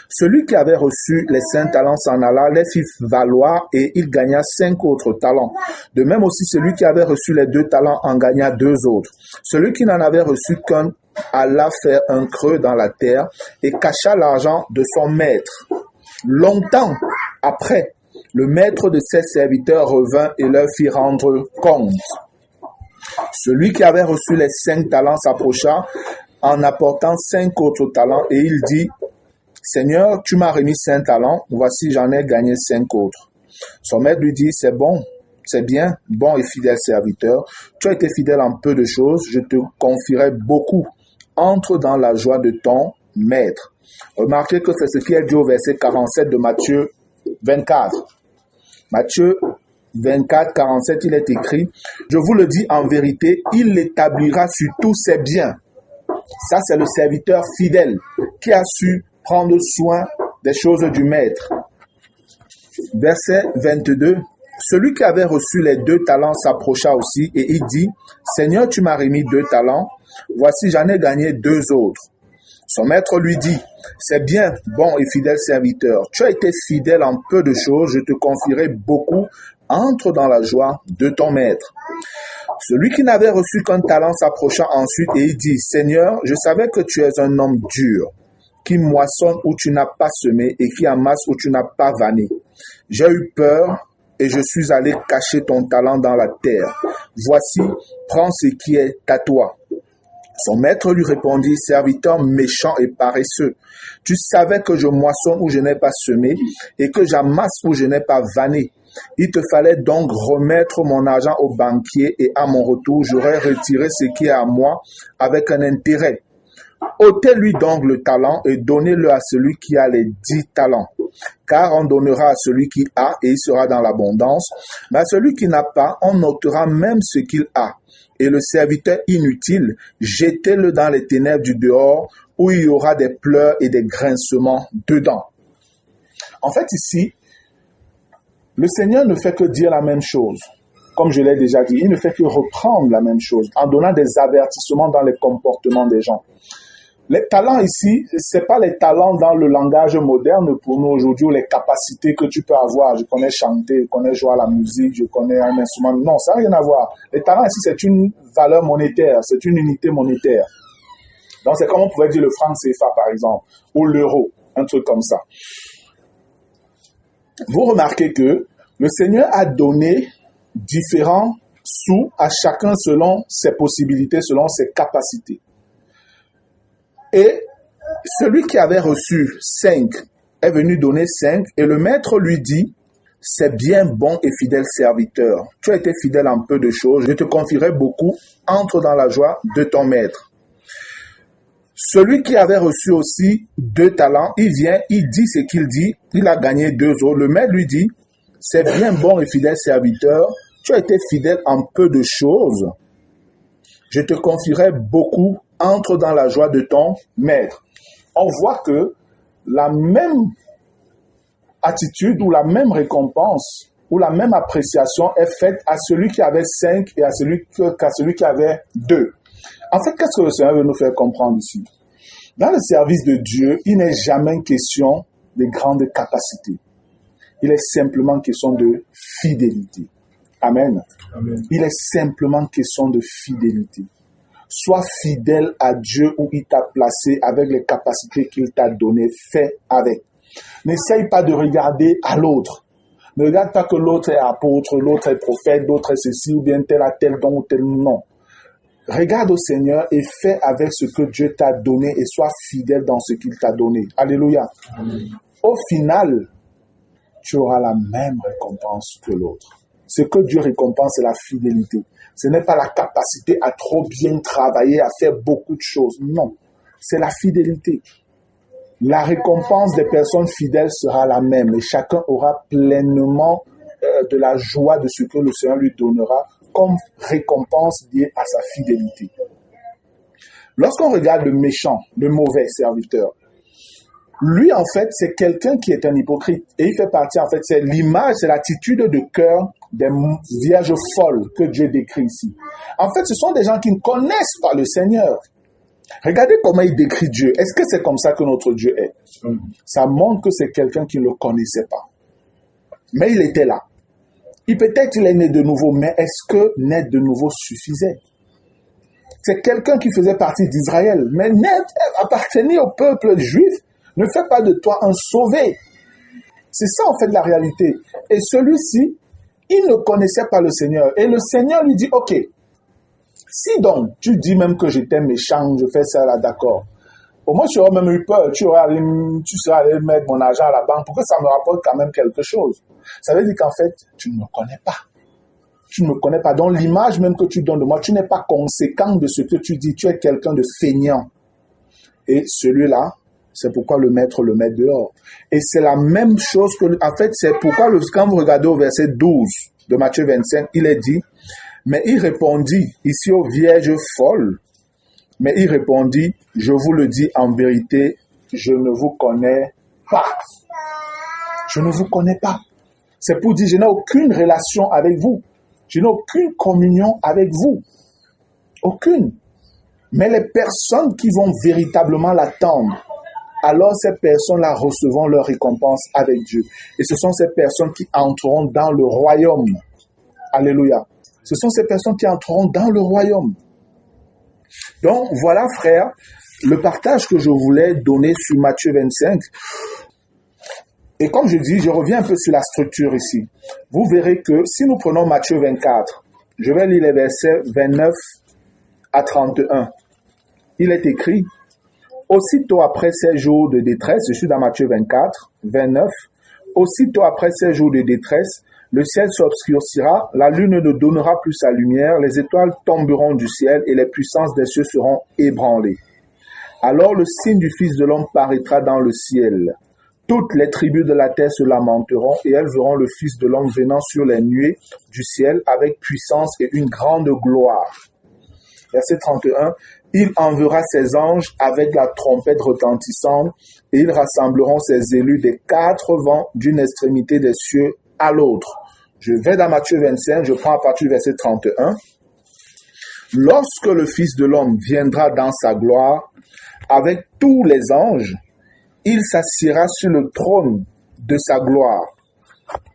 celui qui avait reçu les 5 talents s'en alla, les fit valoir, et il gagna 5 autres talents. De même aussi, celui qui avait reçu les 2 talents en gagna 2 autres. Celui qui n'en avait reçu qu'un alla faire un creux dans la terre et cacha l'argent de son maître. Longtemps après, le maître de ses serviteurs revint et leur fit rendre compte. Celui qui avait reçu les 5 talents s'approcha en apportant 5 autres talents et il dit, « Seigneur, tu m'as remis 5 talents, voici j'en ai gagné 5 autres. » Son maître lui dit, « C'est bon, c'est bien, bon et fidèle serviteur. Tu as été fidèle en peu de choses, je te confierai beaucoup. Entre dans la joie de ton maître. » Remarquez que c'est ce qui est dit au verset 47 de Matthieu 24. Matthieu 24, 47, il est écrit, je vous le dis en vérité, il l'établira sur tous ses biens. Ça, c'est le serviteur fidèle qui a su prendre soin des choses du maître. Verset 22. Celui qui avait reçu les 2 talents s'approcha aussi et il dit, Seigneur, tu m'as remis 2 talents, voici j'en ai gagné 2 autres. Son maître lui dit, c'est bien, bon et fidèle serviteur, tu as été fidèle en peu de choses, je te confierai beaucoup, entre dans la joie de ton maître. Celui qui n'avait reçu qu'un talent s'approcha ensuite et il dit, Seigneur, je savais que tu es un homme dur, qui moissonne où tu n'as pas semé et qui amasse où tu n'as pas vanné. J'ai eu peur et je suis allé cacher ton talent dans la terre. Voici, prends ce qui est à toi. Son maître lui répondit, serviteur méchant et paresseux, tu savais que je moissonne où je n'ai pas semé et que j'amasse où je n'ai pas vanné. Il te fallait donc remettre mon argent au banquier et à mon retour, j'aurais retiré ce qui est à moi avec un intérêt. Ôtez-lui donc le talent et donnez-le à celui qui a les 10 talents. Car on donnera à celui qui a et il sera dans l'abondance, mais à celui qui n'a pas, on ôtera même ce qu'il a. Et le serviteur inutile, jetez-le dans les ténèbres du dehors, où il y aura des pleurs et des grincements dedans. En fait, ici, le Seigneur ne fait que dire la même chose. Comme je l'ai déjà dit, il ne fait que reprendre la même chose, en donnant des avertissements dans les comportements des gens. Les talents ici, c'est pas les talents dans le langage moderne pour nous aujourd'hui, ou les capacités que tu peux avoir. Je connais chanter, je connais jouer à la musique, je connais un instrument. Non, ça n'a rien à voir. Les talents ici, c'est une valeur monétaire, c'est une unité monétaire. Donc, c'est comme on pouvait dire le franc CFA, par exemple, ou l'euro, un truc comme ça. Vous remarquez que le Seigneur a donné différents sous à chacun selon ses possibilités, selon ses capacités. Et celui qui avait reçu 5 est venu donner 5 et le maître lui dit, c'est bien bon et fidèle serviteur. Tu as été fidèle en peu de choses, je te confierai beaucoup, entre dans la joie de ton maître. Celui qui avait reçu aussi 2 talents, il vient, il dit ce qu'il dit, il a gagné 2 autres. Le maître lui dit, c'est bien bon et fidèle serviteur, tu as été fidèle en peu de choses, je te confierai beaucoup, entre dans la joie de ton maître. On voit que la même attitude ou la même récompense ou la même appréciation est faite à celui qui avait 5 et qu'à celui qui avait 2. En fait, qu'est-ce que le Seigneur veut nous faire comprendre ici? Dans le service de Dieu, il n'est jamais question de grandes capacités. Il est simplement question de fidélité. Amen. Amen. Il est simplement question de fidélité. Sois fidèle à Dieu où il t'a placé avec les capacités qu'il t'a données. Fais avec. N'essaye pas de regarder à l'autre. Ne regarde pas que l'autre est apôtre, l'autre est prophète, l'autre est ceci ou bien tel a tel don ou tel non. Regarde au Seigneur et fais avec ce que Dieu t'a donné et sois fidèle dans ce qu'il t'a donné. Alléluia. Amen. Au final, tu auras la même récompense que l'autre. Ce que Dieu récompense, c'est la fidélité. Ce n'est pas la capacité à trop bien travailler, à faire beaucoup de choses. Non, c'est la fidélité. La récompense des personnes fidèles sera la même et chacun aura pleinement de la joie de ce que le Seigneur lui donnera comme récompense liée à sa fidélité. Lorsqu'on regarde le méchant, le mauvais serviteur, lui, en fait, c'est quelqu'un qui est un hypocrite. Et il fait partie, en fait, c'est l'image, c'est l'attitude de cœur des vierges folles que Dieu décrit ici. En fait, ce sont des gens qui ne connaissent pas le Seigneur. Regardez comment il décrit Dieu. Est-ce que c'est comme ça que notre Dieu est? Ça montre que c'est quelqu'un qui ne le connaissait pas. Mais il était là. Peut-être il est né de nouveau, mais est-ce que naître de nouveau suffisait? C'est quelqu'un qui faisait partie d'Israël, mais appartenir au peuple juif ne fait pas de toi un sauvé. C'est ça en fait la réalité. Et celui-ci, il ne connaissait pas le Seigneur. Et le Seigneur lui dit, ok, si donc tu dis même que j'étais méchant, je fais ça là, d'accord. Au moins tu aurais même eu peur, tu serais allé mettre mon argent à la banque pour que ça me rapporte quand même quelque chose. Ça veut dire qu'en fait, tu ne me connais pas. Tu ne me connais pas. Donc l'image même que tu donnes de moi, tu n'es pas conséquent de ce que tu dis. Tu es quelqu'un de feignant. Et celui-là, c'est pourquoi le maître le met dehors. Et c'est la même chose que, en fait, c'est pourquoi quand vous regardez au verset 12 de Matthieu 25, il est dit, mais il répondit, ici aux vierges folles, mais il répondit, je vous le dis en vérité, je ne vous connais pas. Je ne vous connais pas. C'est pour dire, je n'ai aucune relation avec vous. Je n'ai aucune communion avec vous. Aucune. Mais les personnes qui vont véritablement l'attendre, alors ces personnes-là recevront leur récompense avec Dieu. Et ce sont ces personnes qui entreront dans le royaume. Alléluia. Ce sont ces personnes qui entreront dans le royaume. Donc, voilà, frère, le partage que je voulais donner sur Matthieu 25. Et comme je dis, je reviens un peu sur la structure ici. Vous verrez que si nous prenons Matthieu 24, je vais lire les versets 29 à 31. Il est écrit, aussitôt après ces jours de détresse, je suis dans Matthieu 24, 29, aussitôt après ces jours de détresse, le ciel s'obscurcira, la lune ne donnera plus sa lumière, les étoiles tomberont du ciel et les puissances des cieux seront ébranlées. Alors le signe du Fils de l'homme paraîtra dans le ciel. Toutes les tribus de la terre se lamenteront et elles verront le Fils de l'homme venant sur les nuées du ciel avec puissance et une grande gloire. Verset 31, il enverra ses anges avec la trompette retentissante et ils rassembleront ses élus des quatre vents d'une extrémité des cieux à l'autre. Je vais dans Matthieu 25, je prends à partir du verset 31. Lorsque le Fils de l'homme viendra dans sa gloire avec tous les anges, il s'assiera sur le trône de sa gloire.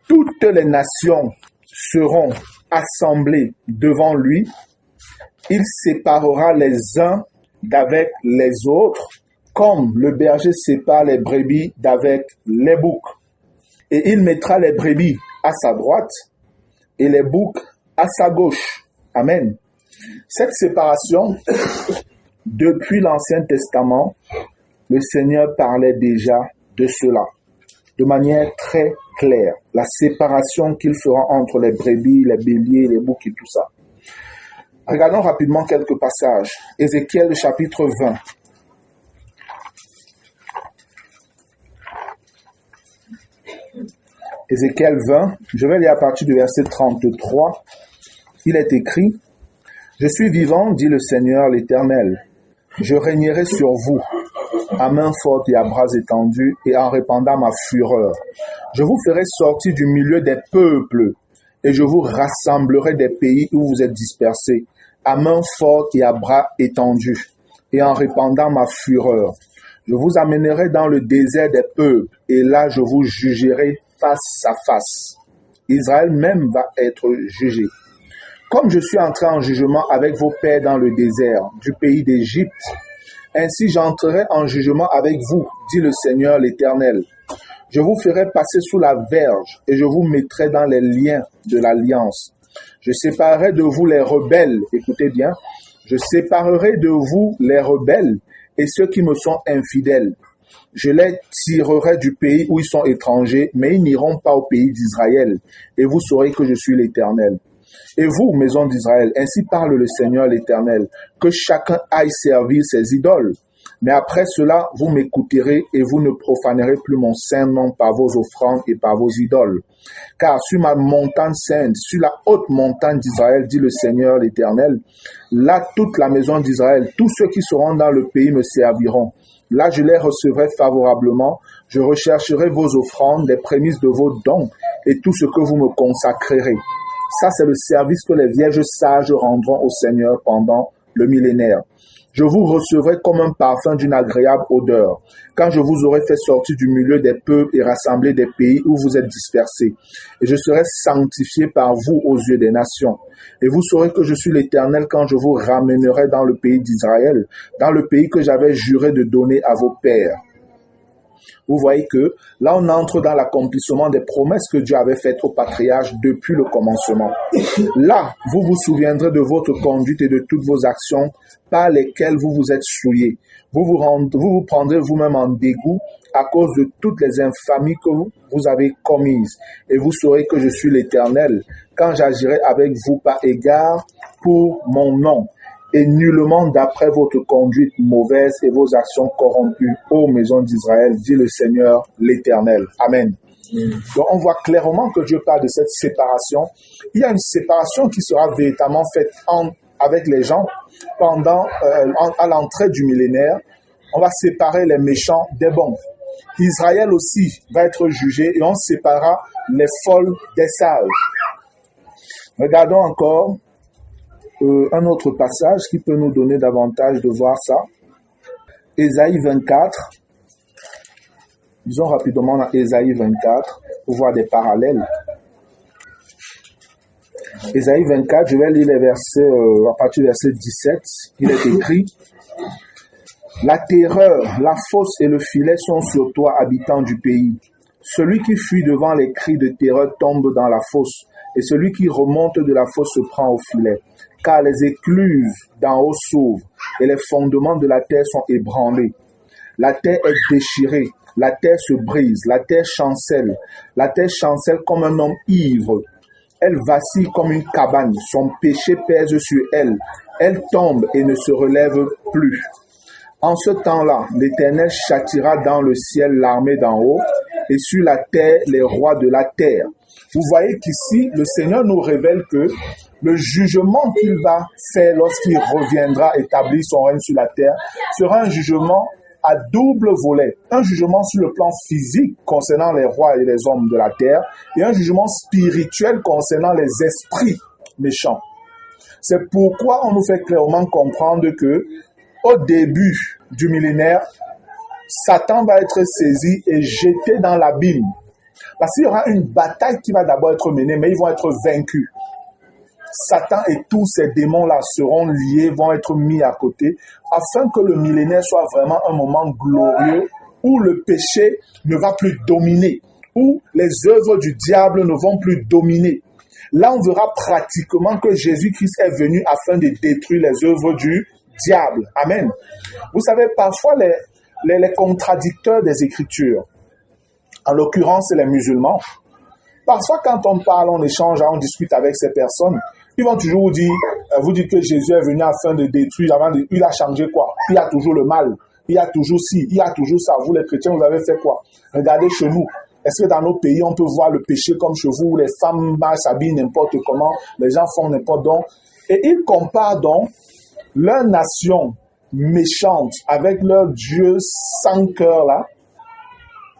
Toutes les nations seront assemblées devant lui. Il séparera les uns d'avec les autres, comme le berger sépare les brebis d'avec les boucs. Et il mettra les brebis à sa droite et les boucs à sa gauche. Amen. Cette séparation, depuis l'Ancien Testament, le Seigneur parlait déjà de cela, de manière très claire. La séparation qu'il fera entre les brebis, les béliers, les boucs et tout ça. Regardons rapidement quelques passages. Ézéchiel chapitre 20. Ézéchiel 20, je vais lire à partir du verset 33. Il est écrit, « Je suis vivant, dit le Seigneur l'Éternel. Je régnerai sur vous, à main forte et à bras étendus, et en répandant ma fureur. Je vous ferai sortir du milieu des peuples, et je vous rassemblerai des pays où vous êtes dispersés, à main forte et à bras étendus, et en répandant ma fureur. Je vous amènerai dans le désert des peuples, et là je vous jugerai face à face. Israël même va être jugé. Comme je suis entré en jugement avec vos pères dans le désert du pays d'Égypte, ainsi j'entrerai en jugement avec vous, dit le Seigneur l'Éternel. Je vous ferai passer sous la verge et je vous mettrai dans les liens de l'alliance. Je séparerai de vous les rebelles, écoutez bien, je séparerai de vous les rebelles et ceux qui me sont infidèles. Je les tirerai du pays où ils sont étrangers, mais ils n'iront pas au pays d'Israël, et vous saurez que je suis l'Éternel. Et vous, maison d'Israël, ainsi parle le Seigneur l'Éternel, que chacun aille servir ses idoles. Mais après cela, vous m'écouterez et vous ne profanerez plus mon saint nom par vos offrandes et par vos idoles. Car sur ma montagne sainte, sur la haute montagne d'Israël, dit le Seigneur l'Éternel, là toute la maison d'Israël, tous ceux qui seront dans le pays me serviront. Là je les recevrai favorablement, je rechercherai vos offrandes, les prémices de vos dons et tout ce que vous me consacrerez. Ça, c'est le service que les vierges sages rendront au Seigneur pendant le millénaire. Je vous recevrai comme un parfum d'une agréable odeur, quand je vous aurai fait sortir du milieu des peuples et rassembler des pays où vous êtes dispersés. Et je serai sanctifié par vous aux yeux des nations. Et vous saurez que je suis l'Éternel quand je vous ramènerai dans le pays d'Israël, dans le pays que j'avais juré de donner à vos pères. Vous voyez que là, on entre dans l'accomplissement des promesses que Dieu avait faites aux patriarches depuis le commencement. Là, vous vous souviendrez de votre conduite et de toutes vos actions par lesquelles vous vous êtes souillés. Vous vous prendrez vous-même en dégoût à cause de toutes les infamies que vous avez commises. Et vous saurez que je suis l'Éternel quand j'agirai avec vous par égard pour mon nom. Et nullement d'après votre conduite mauvaise et vos actions corrompues, ô maison d'Israël, dit le Seigneur l'Éternel. Amen. Donc on voit clairement que Dieu parle de cette séparation. Il y a une séparation qui sera véritablement faite avec les gens à l'entrée du millénaire. On va séparer les méchants des bons. Israël aussi va être jugé et on séparera les folles des sages. Regardons encore un autre passage qui peut nous donner davantage de voir ça. Ésaïe 24. Disons rapidement dans Ésaïe 24 pour voir des parallèles. Ésaïe 24, je vais lire les versets à partir du verset 17. Il est écrit: La terreur, la fosse et le filet sont sur toi, habitant du pays. Celui qui fuit devant les cris de terreur tombe dans la fosse, et celui qui remonte de la fosse se prend au filet. Car les écluses d'en haut s'ouvrent, et les fondements de la terre sont ébranlés. La terre est déchirée, la terre se brise, la terre chancelle comme un homme ivre. Elle vacille comme une cabane, son péché pèse sur elle. Elle tombe et ne se relève plus. En ce temps-là, l'Éternel châtiera dans le ciel l'armée d'en haut et sur la terre les rois de la terre. Vous voyez qu'ici, le Seigneur nous révèle que le jugement qu'il va faire lorsqu'il reviendra établir son règne sur la terre sera un jugement à double volet. Un jugement sur le plan physique concernant les rois et les hommes de la terre et un jugement spirituel concernant les esprits méchants. C'est pourquoi on nous fait clairement comprendre que au début du millénaire, Satan va être saisi et jeté dans l'abîme. Parce qu'il y aura une bataille qui va d'abord être menée, mais ils vont être vaincus. Satan et tous ces démons-là seront liés, vont être mis à côté, afin que le millénaire soit vraiment un moment glorieux où le péché ne va plus dominer, où les œuvres du diable ne vont plus dominer. Là, on verra pratiquement que Jésus-Christ est venu afin de détruire les œuvres du diable. Amen. Vous savez, parfois, les contradicteurs des Écritures, en l'occurrence, c'est les musulmans, parfois, quand on parle, on échange, on discute avec ces personnes, ils vont toujours vous dire que Jésus est venu afin de détruire, il a changé quoi? Il y a toujours le mal, il y a toujours ci, il y a toujours ça. Vous les chrétiens, vous avez fait quoi? Regardez chez nous. Est-ce que dans nos pays, on peut voir le péché comme chez vous, où les femmes s'habillent n'importe comment, les gens font n'importe donc? Et ils comparent donc leur nation méchante avec leur Dieu sans cœur là,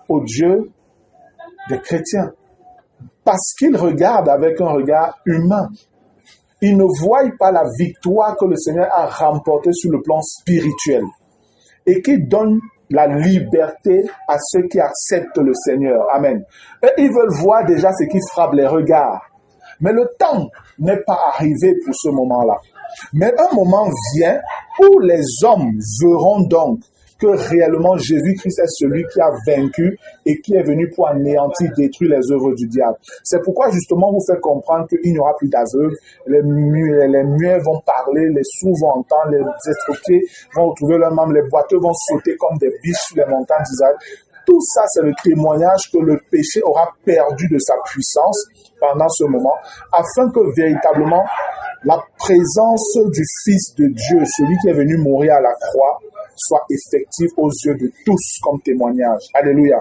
au Dieu des chrétiens. Parce qu'ils regardent avec un regard humain. Ils ne voient pas la victoire que le Seigneur a remportée sur le plan spirituel et qui donne la liberté à ceux qui acceptent le Seigneur. Amen. Et ils veulent voir déjà ce qui frappe les regards. Mais le temps n'est pas arrivé pour ce moment-là. Mais un moment vient où les hommes verront donc que réellement Jésus-Christ est celui qui a vaincu et qui est venu pour anéantir, détruire les œuvres du diable. C'est pourquoi justement vous fait comprendre qu'il n'y aura plus d'aveugles, les muets vont parler, les sourds vont entendre, les estropiés vont retrouver leurs membres, les boiteux vont sauter comme des biches sur les montagnes d'Israël. Tout ça, c'est le témoignage que le péché aura perdu de sa puissance pendant ce moment, afin que véritablement la présence du Fils de Dieu, celui qui est venu mourir à la croix, soit effective aux yeux de tous comme témoignage. Alléluia.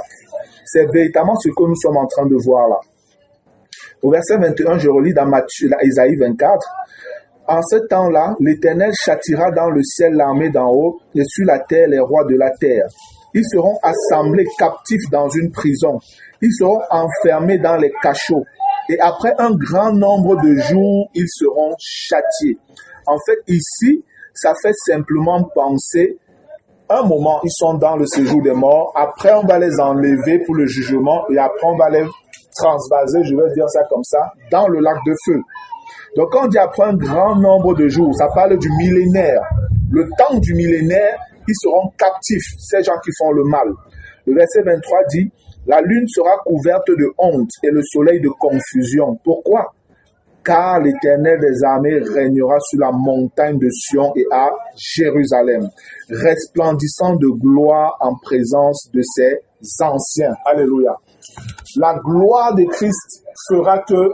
C'est véritablement ce que nous sommes en train de voir là. Au verset 21, je relis dans Isaïe 24. En ce temps-là, l'Éternel châtira dans le ciel l'armée d'en haut et sur la terre les rois de la terre. Ils seront assemblés captifs dans une prison. Ils seront enfermés dans les cachots. Et après un grand nombre de jours, ils seront châtiés. En fait, ici, ça fait simplement penser, un moment, ils sont dans le séjour des morts. Après, on va les enlever pour le jugement. Et après, on va les transvaser, je vais dire ça comme ça, dans le lac de feu. Donc, quand on dit après un grand nombre de jours, ça parle du millénaire. Le temps du millénaire, ils seront captifs, ces gens qui font le mal. Le verset 23 dit, « La lune sera couverte de honte et le soleil de confusion. » Pourquoi? Car l'Éternel des armées régnera sur la montagne de Sion et à Jérusalem, resplendissant de gloire en présence de ses anciens. Alléluia. La gloire de Christ fera que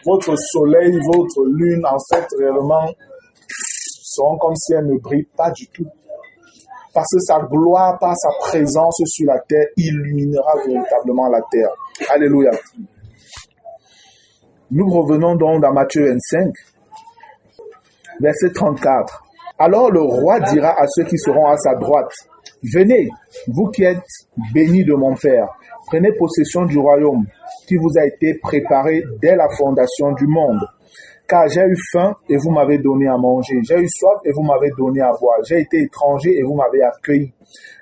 votre soleil, votre lune, en fait, réellement, seront comme si elles ne brillent pas du tout. parce que sa gloire, par sa présence sur la terre, illuminera véritablement la terre. Alléluia. Nous revenons donc dans Matthieu 25, verset 34. Alors le roi dira à ceux qui seront à sa droite, venez, vous qui êtes bénis de mon Père, prenez possession du royaume qui vous a été préparé dès la fondation du monde. Car j'ai eu faim et vous m'avez donné à manger. J'ai eu soif et vous m'avez donné à boire. J'ai été étranger et vous m'avez accueilli.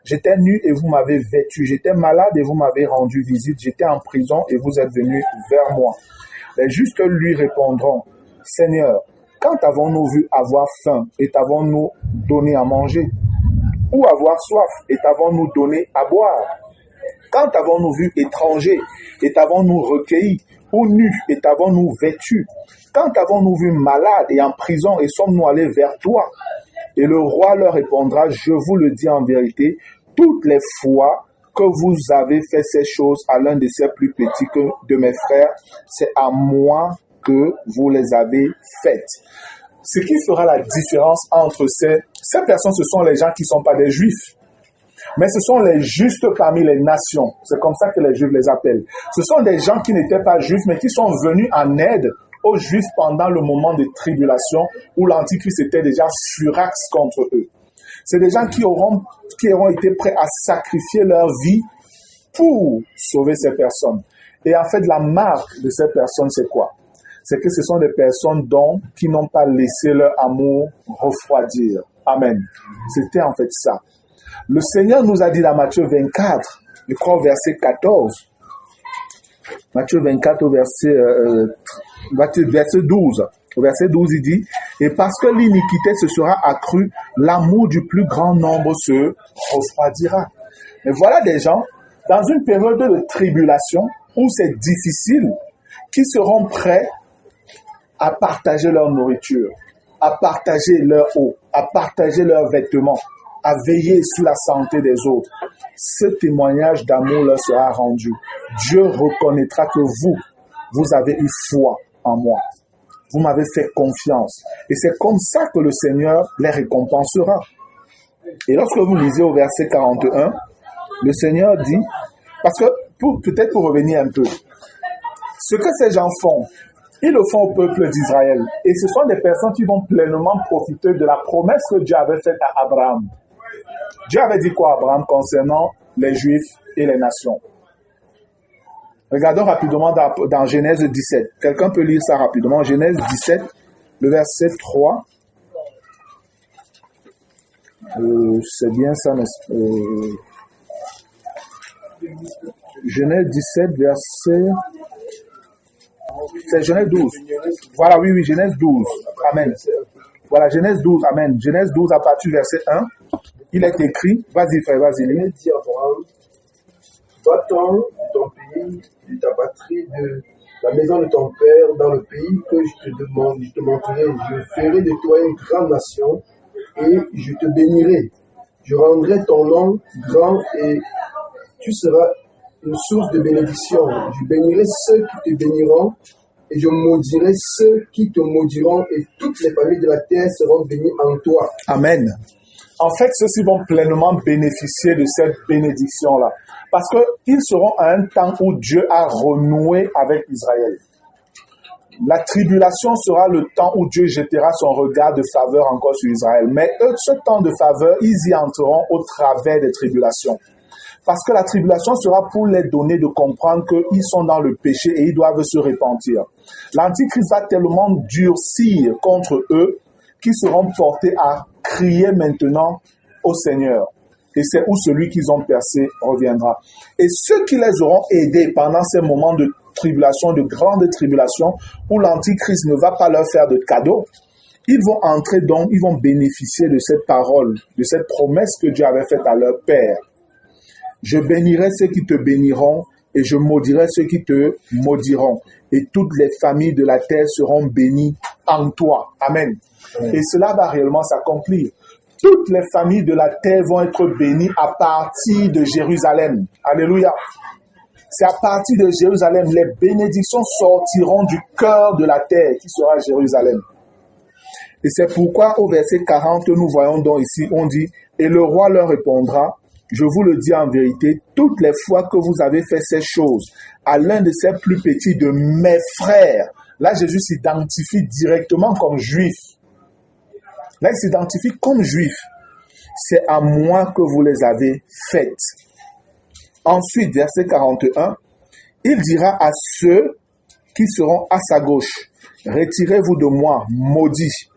J'étais nu et vous m'avez vêtu. J'étais malade et vous m'avez rendu visite. J'étais en prison et vous êtes venus vers moi. Les justes lui répondront, Seigneur, quand avons-nous vu avoir faim et t'avons-nous donné à manger? Ou avoir soif et t'avons-nous donné à boire? Quand avons-nous vu étranger et t'avons-nous recueilli? Ou nu et t'avons-nous vêtu? Quand avons-nous vu malade et en prison et sommes-nous allés vers toi? Et le roi leur répondra, je vous le dis en vérité, toutes les fois que vous avez fait ces choses à l'un de ces plus petits que de mes frères, c'est à moi que vous les avez faites. Ce qui fera la différence entre ces personnes, ce sont les gens qui ne sont pas des juifs. Mais ce sont les justes parmi les nations. C'est comme ça que les juifs les appellent. Ce sont des gens qui n'étaient pas juifs, mais qui sont venus en aide aux juifs pendant le moment de tribulation où l'Antichrist était déjà furax contre eux. C'est des gens qui auront été prêts à sacrifier leur vie pour sauver ces personnes. Et en fait, la marque de ces personnes, c'est quoi? C'est que ce sont des personnes qui n'ont pas laissé leur amour refroidir. Amen. C'était en fait ça. Le Seigneur nous a dit dans Matthieu 24, je crois au verset 14, Matthieu 24 au verset 12. Au verset 12, il dit, « Et parce que l'iniquité se sera accrue, l'amour du plus grand nombre se refroidira. » Mais voilà des gens, dans une période de tribulation, où c'est difficile, qui seront prêts à partager leur nourriture, à partager leur eau, à partager leurs vêtements, à veiller sur la santé des autres. Ce témoignage d'amour leur sera rendu. Dieu reconnaîtra que vous avez eu foi en moi. Vous m'avez fait confiance. Et c'est comme ça que le Seigneur les récompensera. Et lorsque vous lisez au verset 41, le Seigneur dit, parce que peut-être pour revenir un peu, ce que ces gens font, ils le font au peuple d'Israël. Et ce sont des personnes qui vont pleinement profiter de la promesse que Dieu avait faite à Abraham. Dieu avait dit quoi à Abraham concernant les Juifs et les nations? Regardons rapidement dans Genèse 17. Quelqu'un peut lire ça rapidement. Genèse 17, le verset 3. C'est bien ça, Genèse 17, verset... C'est Genèse 12. Voilà, oui, Genèse 12. Amen. Voilà, Genèse 12, amen. Genèse 12 à partir du verset 1. Il est écrit, vas-y frère, vas-y. Il dit à Abraham, va-t'en de ton pays, de ta patrie, de la maison de ton père, dans le pays que je te montrerai. Je ferai de toi une grande nation et je te bénirai. Je rendrai ton nom grand et tu seras une source de bénédiction. Je bénirai ceux qui te béniront et je maudirai ceux qui te maudiront et toutes les familles de la terre seront bénies en toi. Amen. En fait, ceux-ci vont pleinement bénéficier de cette bénédiction-là. Parce qu'ils seront à un temps où Dieu a renoué avec Israël. La tribulation sera le temps où Dieu jettera son regard de faveur encore sur Israël. Mais eux, ce temps de faveur, ils y entreront au travers des tribulations. Parce que la tribulation sera pour les donner de comprendre qu'ils sont dans le péché et ils doivent se repentir. L'Antichrist va tellement durcir contre eux qu'ils seront portés à crier maintenant au Seigneur. Et c'est où celui qu'ils ont percé reviendra. Et ceux qui les auront aidés pendant ces moments de tribulation, de grande tribulation, où l'Antichrist ne va pas leur faire de cadeaux, ils vont entrer donc, ils vont bénéficier de cette parole, de cette promesse que Dieu avait faite à leur Père. Je bénirai ceux qui te béniront et je maudirai ceux qui te maudiront. Et toutes les familles de la terre seront bénies en toi. Amen. Et cela va réellement s'accomplir. Toutes les familles de la terre vont être bénies à partir de Jérusalem. Alléluia. C'est à partir de Jérusalem. Les bénédictions sortiront du cœur de la terre qui sera Jérusalem. Et c'est pourquoi au verset 40, nous voyons donc ici, on dit, « Et le roi leur répondra, je vous le dis en vérité, toutes les fois que vous avez fait ces choses à l'un de ces plus petits de mes frères, là Jésus s'identifie directement comme juif. Là il s'identifie comme juif. C'est à moi que vous les avez faites. Ensuite, verset 41, il dira à ceux qui seront à sa gauche, retirez-vous de moi, maudits.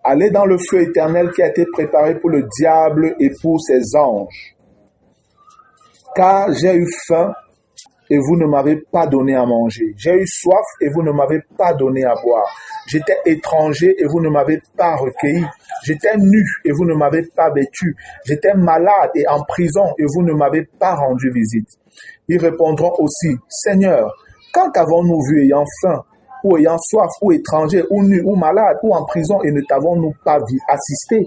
Allez dans le feu éternel qui a été préparé pour le diable et pour ses anges. Car j'ai eu faim et vous ne m'avez pas donné à manger. J'ai eu soif et vous ne m'avez pas donné à boire. J'étais étranger et vous ne m'avez pas recueilli. J'étais nu et vous ne m'avez pas vêtu. J'étais malade et en prison et vous ne m'avez pas rendu visite. Ils répondront aussi, Seigneur, quand avons-nous vu ayant faim, ou ayant soif, ou étranger, ou nu, ou malade, ou en prison, et ne t'avons-nous pas assisté?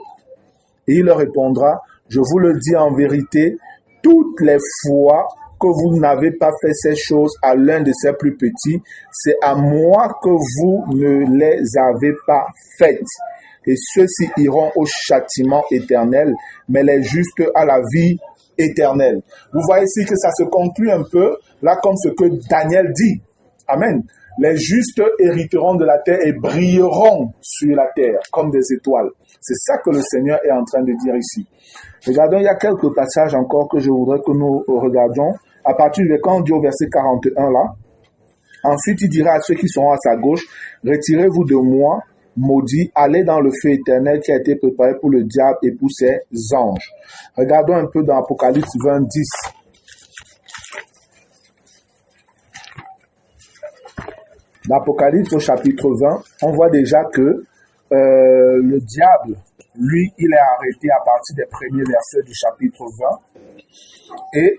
Et il leur répondra, je vous le dis en vérité, toutes les fois que vous n'avez pas fait ces choses à l'un de ces plus petits, c'est à moi que vous ne les avez pas faites. Et ceux-ci iront au châtiment éternel, mais les justes à la vie éternelle. Vous voyez ici que ça se conclut un peu, là, comme ce que Daniel dit. Amen. Les justes hériteront de la terre et brilleront sur la terre comme des étoiles. C'est ça que le Seigneur est en train de dire ici. Regardons, il y a quelques passages encore que je voudrais que nous regardions. À partir de quand on dit au verset 41 là. Ensuite, il dira à ceux qui seront à sa gauche, retirez-vous de moi, maudits, allez dans le feu éternel qui a été préparé pour le diable et pour ses anges. Regardons un peu dans Apocalypse 20, 10. Dans Apocalypse au chapitre 20, on voit déjà que le diable, lui, il est arrêté à partir des premiers versets du chapitre 20. Et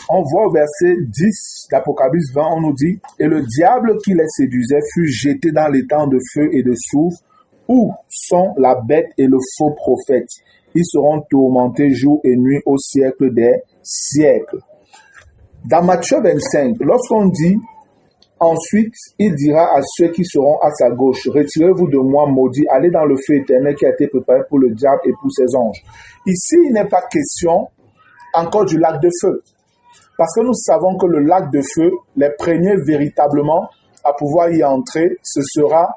on voit au verset 10 d'Apocalypse 20, on nous dit, « Et le diable qui les séduisait fut jeté dans les temps de feu et de soufre, où sont la bête et le faux prophète. Ils seront tourmentés jour et nuit au siècle des siècles. » Dans Matthieu 25, lorsqu'on dit, ensuite, il dira à ceux qui seront à sa gauche, « Retirez-vous de moi, maudits, allez dans le feu éternel qui a été préparé pour le diable et pour ses anges. » Ici, il n'est pas question encore du lac de feu. Parce que nous savons que le lac de feu, les premiers véritablement à pouvoir y entrer, ce sera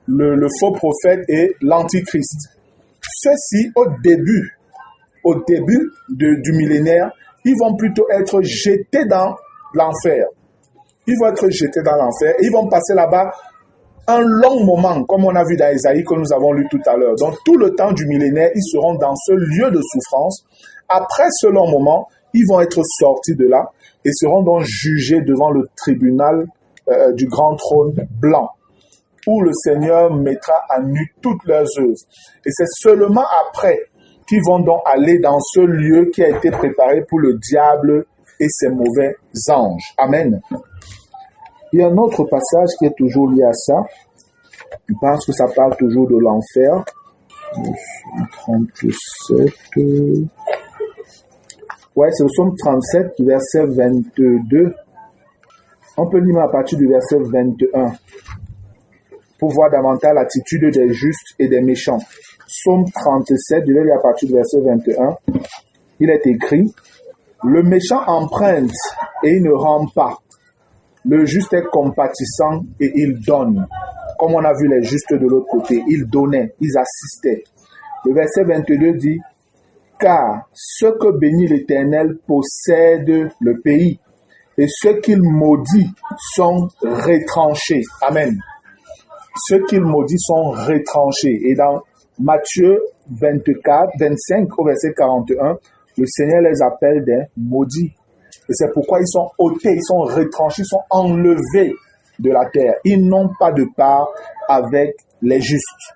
le faux prophète et l'antichrist. Ceux-ci, au début du millénaire, ils vont plutôt être jetés dans l'enfer. Ils vont être jetés dans l'enfer et ils vont passer là-bas un long moment, comme on a vu dans Isaïe que nous avons lu tout à l'heure. Donc tout le temps du millénaire, ils seront dans ce lieu de souffrance. Après ce long moment, ils vont être sortis de là et seront donc jugés devant le tribunal du grand trône blanc, où le Seigneur mettra à nu toutes leurs œuvres. Et c'est seulement après qu'ils vont donc aller dans ce lieu qui a été préparé pour le diable et ses mauvais anges. Amen. Il y a un autre passage qui est toujours lié à ça. Je pense que ça parle toujours de l'enfer. 37. Ouais, c'est le psaume 37, verset 22. On peut lire à partir du verset 21 pour voir davantage l'attitude des justes et des méchants. Psaume 37, je vais lire à partir du verset 21. Il est écrit, « Le méchant emprunte et il ne rend pas. Le juste est compatissant et il donne. » Comme on a vu les justes de l'autre côté, ils donnaient, ils assistaient. Le verset 22 dit, « Car ceux que bénit l'Éternel possèdent le pays, et ceux qu'il maudit sont retranchés. » Amen. Ceux qu'il maudit sont retranchés. Et dans Matthieu 25, au verset 41, le Seigneur les appelle des maudits. Et c'est pourquoi ils sont ôtés, ils sont retranchés, ils sont enlevés de la terre. Ils n'ont pas de part avec les justes.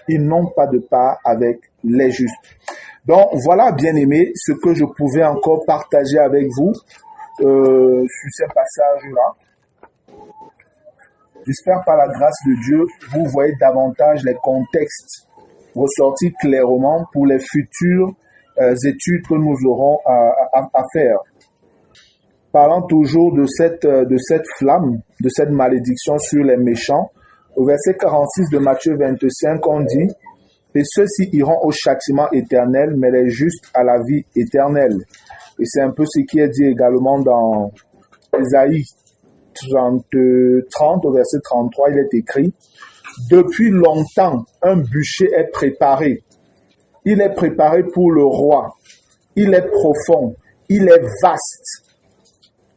Ils n'ont pas de part avec les justes. Donc voilà, bien-aimés, ce que je pouvais encore partager avec vous sur ces passages-là. J'espère par la grâce de Dieu, vous voyez davantage les contextes ressortis clairement pour les futures études que nous aurons à faire. Parlant toujours de cette flamme, de cette malédiction sur les méchants, Au verset 46 de Matthieu 25, on dit « Et ceux-ci iront au châtiment éternel, mais les justes à la vie éternelle. » Et c'est un peu ce qui est dit également dans Ésaïe 30, au verset 33, il est écrit « Depuis longtemps, un bûcher est préparé. Il est préparé pour le roi. Il est profond. Il est vaste.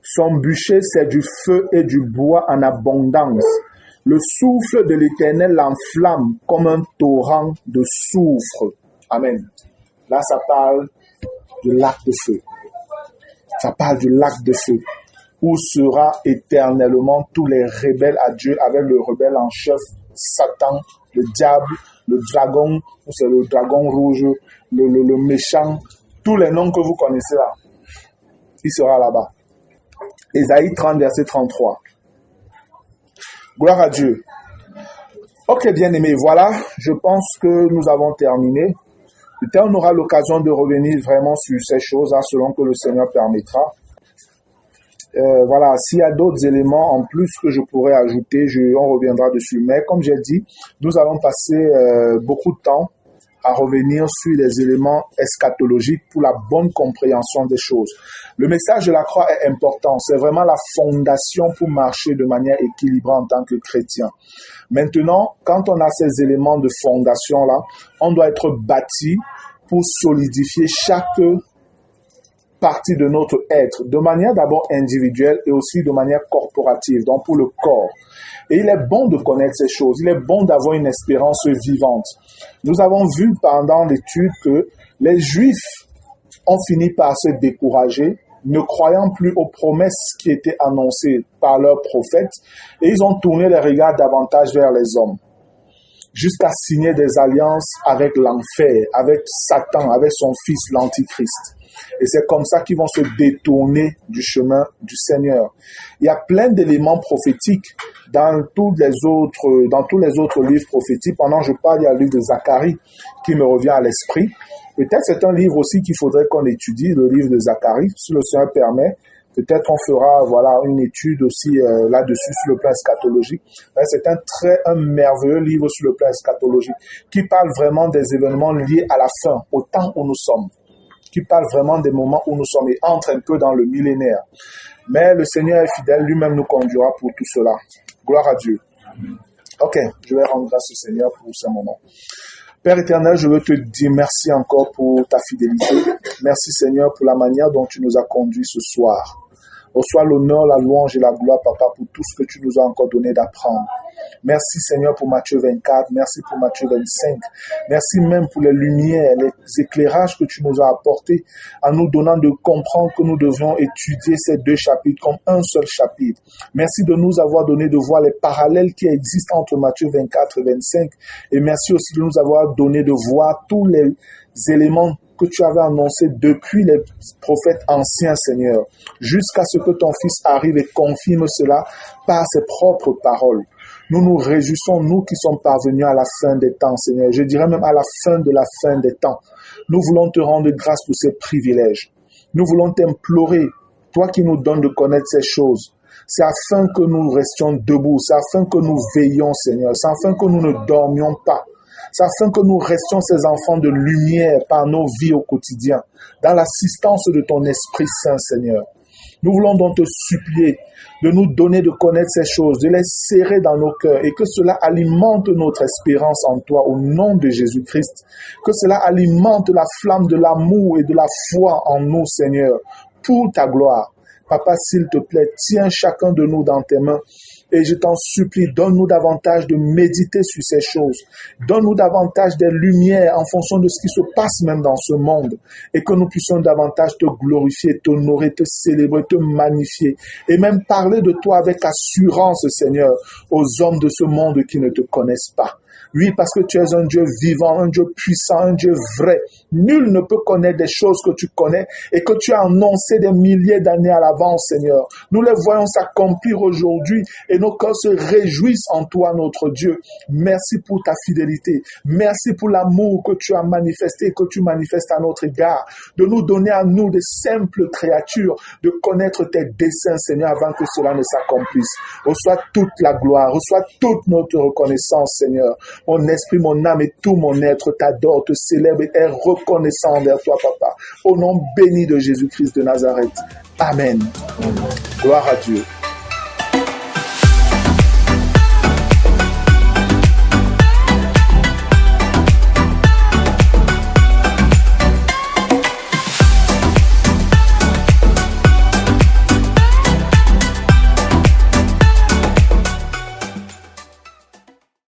Son bûcher, c'est du feu et du bois en abondance. Le souffle de l'Éternel l'enflamme comme un torrent de soufre. » Amen. Là, ça parle du lac de feu. Ça parle du lac de feu, où sera éternellement tous les rebelles à Dieu, avec le rebelle en chef, Satan, le diable, le dragon, c'est le dragon rouge, le méchant, tous les noms que vous connaissez là. Il sera là-bas. Ésaïe 30, verset 33. Gloire à Dieu. Ok, bien-aimés, voilà, je pense que nous avons terminé. Peut-être on aura l'occasion de revenir vraiment sur ces choses, hein, selon que le Seigneur permettra. Voilà, s'il y a d'autres éléments en plus que je pourrais ajouter, on reviendra dessus. Mais comme j'ai dit, nous allons passer beaucoup de temps à revenir sur les éléments eschatologiques pour la bonne compréhension des choses. Le message de la croix est important. C'est vraiment la fondation pour marcher de manière équilibrée en tant que chrétien. Maintenant, quand on a ces éléments de fondation-là, on doit être bâti pour solidifier chaque partie de notre être, de manière d'abord individuelle et aussi de manière corporative, donc pour le corps. Et il est bon de connaître ces choses, il est bon d'avoir une espérance vivante. Nous avons vu pendant l'étude que les Juifs ont fini par se décourager, ne croyant plus aux promesses qui étaient annoncées par leurs prophètes, et ils ont tourné les regards davantage vers les hommes, jusqu'à signer des alliances avec l'enfer, avec Satan, avec son fils, l'Antichrist. Et c'est comme ça qu'ils vont se détourner du chemin du Seigneur. Il y a plein d'éléments prophétiques dans tous les autres livres prophétiques. Pendant que je parle, il y a le livre de Zacharie qui me revient à l'esprit. Peut-être c'est un livre aussi qu'il faudrait qu'on étudie, le livre de Zacharie, si le Seigneur permet. Peut-être on fera une étude aussi là-dessus sur le plan eschatologique. C'est un merveilleux livre sur le plan eschatologique qui parle vraiment des événements liés à la fin, au temps où nous sommes, qui parle vraiment des moments où nous sommes et entre un peu dans le millénaire. Mais le Seigneur est fidèle, lui-même nous conduira pour tout cela. Gloire à Dieu. Ok, je vais rendre grâce au Seigneur pour ce moment. Père éternel, je veux te dire merci encore pour ta fidélité. Merci Seigneur pour la manière dont tu nous as conduits ce soir. Reçois l'honneur, la louange et la gloire, Papa, pour tout ce que tu nous as encore donné d'apprendre. Merci Seigneur pour Matthieu 24, merci pour Matthieu 25. Merci même pour les lumières, les éclairages que tu nous as apportés en nous donnant de comprendre que nous devions étudier ces deux chapitres comme un seul chapitre. Merci de nous avoir donné de voir les parallèles qui existent entre Matthieu 24 et 25. Et merci aussi de nous avoir donné de voir tous les éléments que tu avais annoncé depuis les prophètes anciens, Seigneur, jusqu'à ce que ton Fils arrive et confirme cela par ses propres paroles. Nous nous réjouissons, nous qui sommes parvenus à la fin des temps, Seigneur. Je dirais même à la fin de la fin des temps. Nous voulons te rendre grâce pour ces privilèges. Nous voulons t'implorer, toi qui nous donnes de connaître ces choses. C'est afin que nous restions debout, c'est afin que nous veillions, Seigneur, c'est afin que nous ne dormions pas. C'est afin que nous restions ces enfants de lumière par nos vies au quotidien, dans l'assistance de ton Esprit Saint, Seigneur. Nous voulons donc te supplier de nous donner de connaître ces choses, de les serrer dans nos cœurs et que cela alimente notre espérance en toi au nom de Jésus-Christ. Que cela alimente la flamme de l'amour et de la foi en nous, Seigneur, pour ta gloire. Papa, s'il te plaît, tiens chacun de nous dans tes mains. Et je t'en supplie, donne-nous davantage de méditer sur ces choses. Donne-nous davantage des lumières en fonction de ce qui se passe même dans ce monde. Et que nous puissions davantage te glorifier, t'honorer, te célébrer, te magnifier. Et même parler de toi avec assurance, Seigneur, aux hommes de ce monde qui ne te connaissent pas. Oui, parce que tu es un Dieu vivant, un Dieu puissant, un Dieu vrai. Nul ne peut connaître des choses que tu connais et que tu as annoncées des milliers d'années à l'avance, Seigneur. Nous les voyons s'accomplir aujourd'hui et nos cœurs se réjouissent en toi, notre Dieu. Merci pour ta fidélité. Merci pour l'amour que tu as manifesté, que tu manifestes à notre égard, de nous donner à nous des simples créatures, de connaître tes desseins, Seigneur, avant que cela ne s'accomplisse. Reçois toute la gloire, reçois toute notre reconnaissance, Seigneur. Mon esprit, mon âme et tout mon être t'adore, te célèbre et est reconnaissant envers toi, Papa. Au nom béni de Jésus-Christ de Nazareth. Amen. Gloire à Dieu.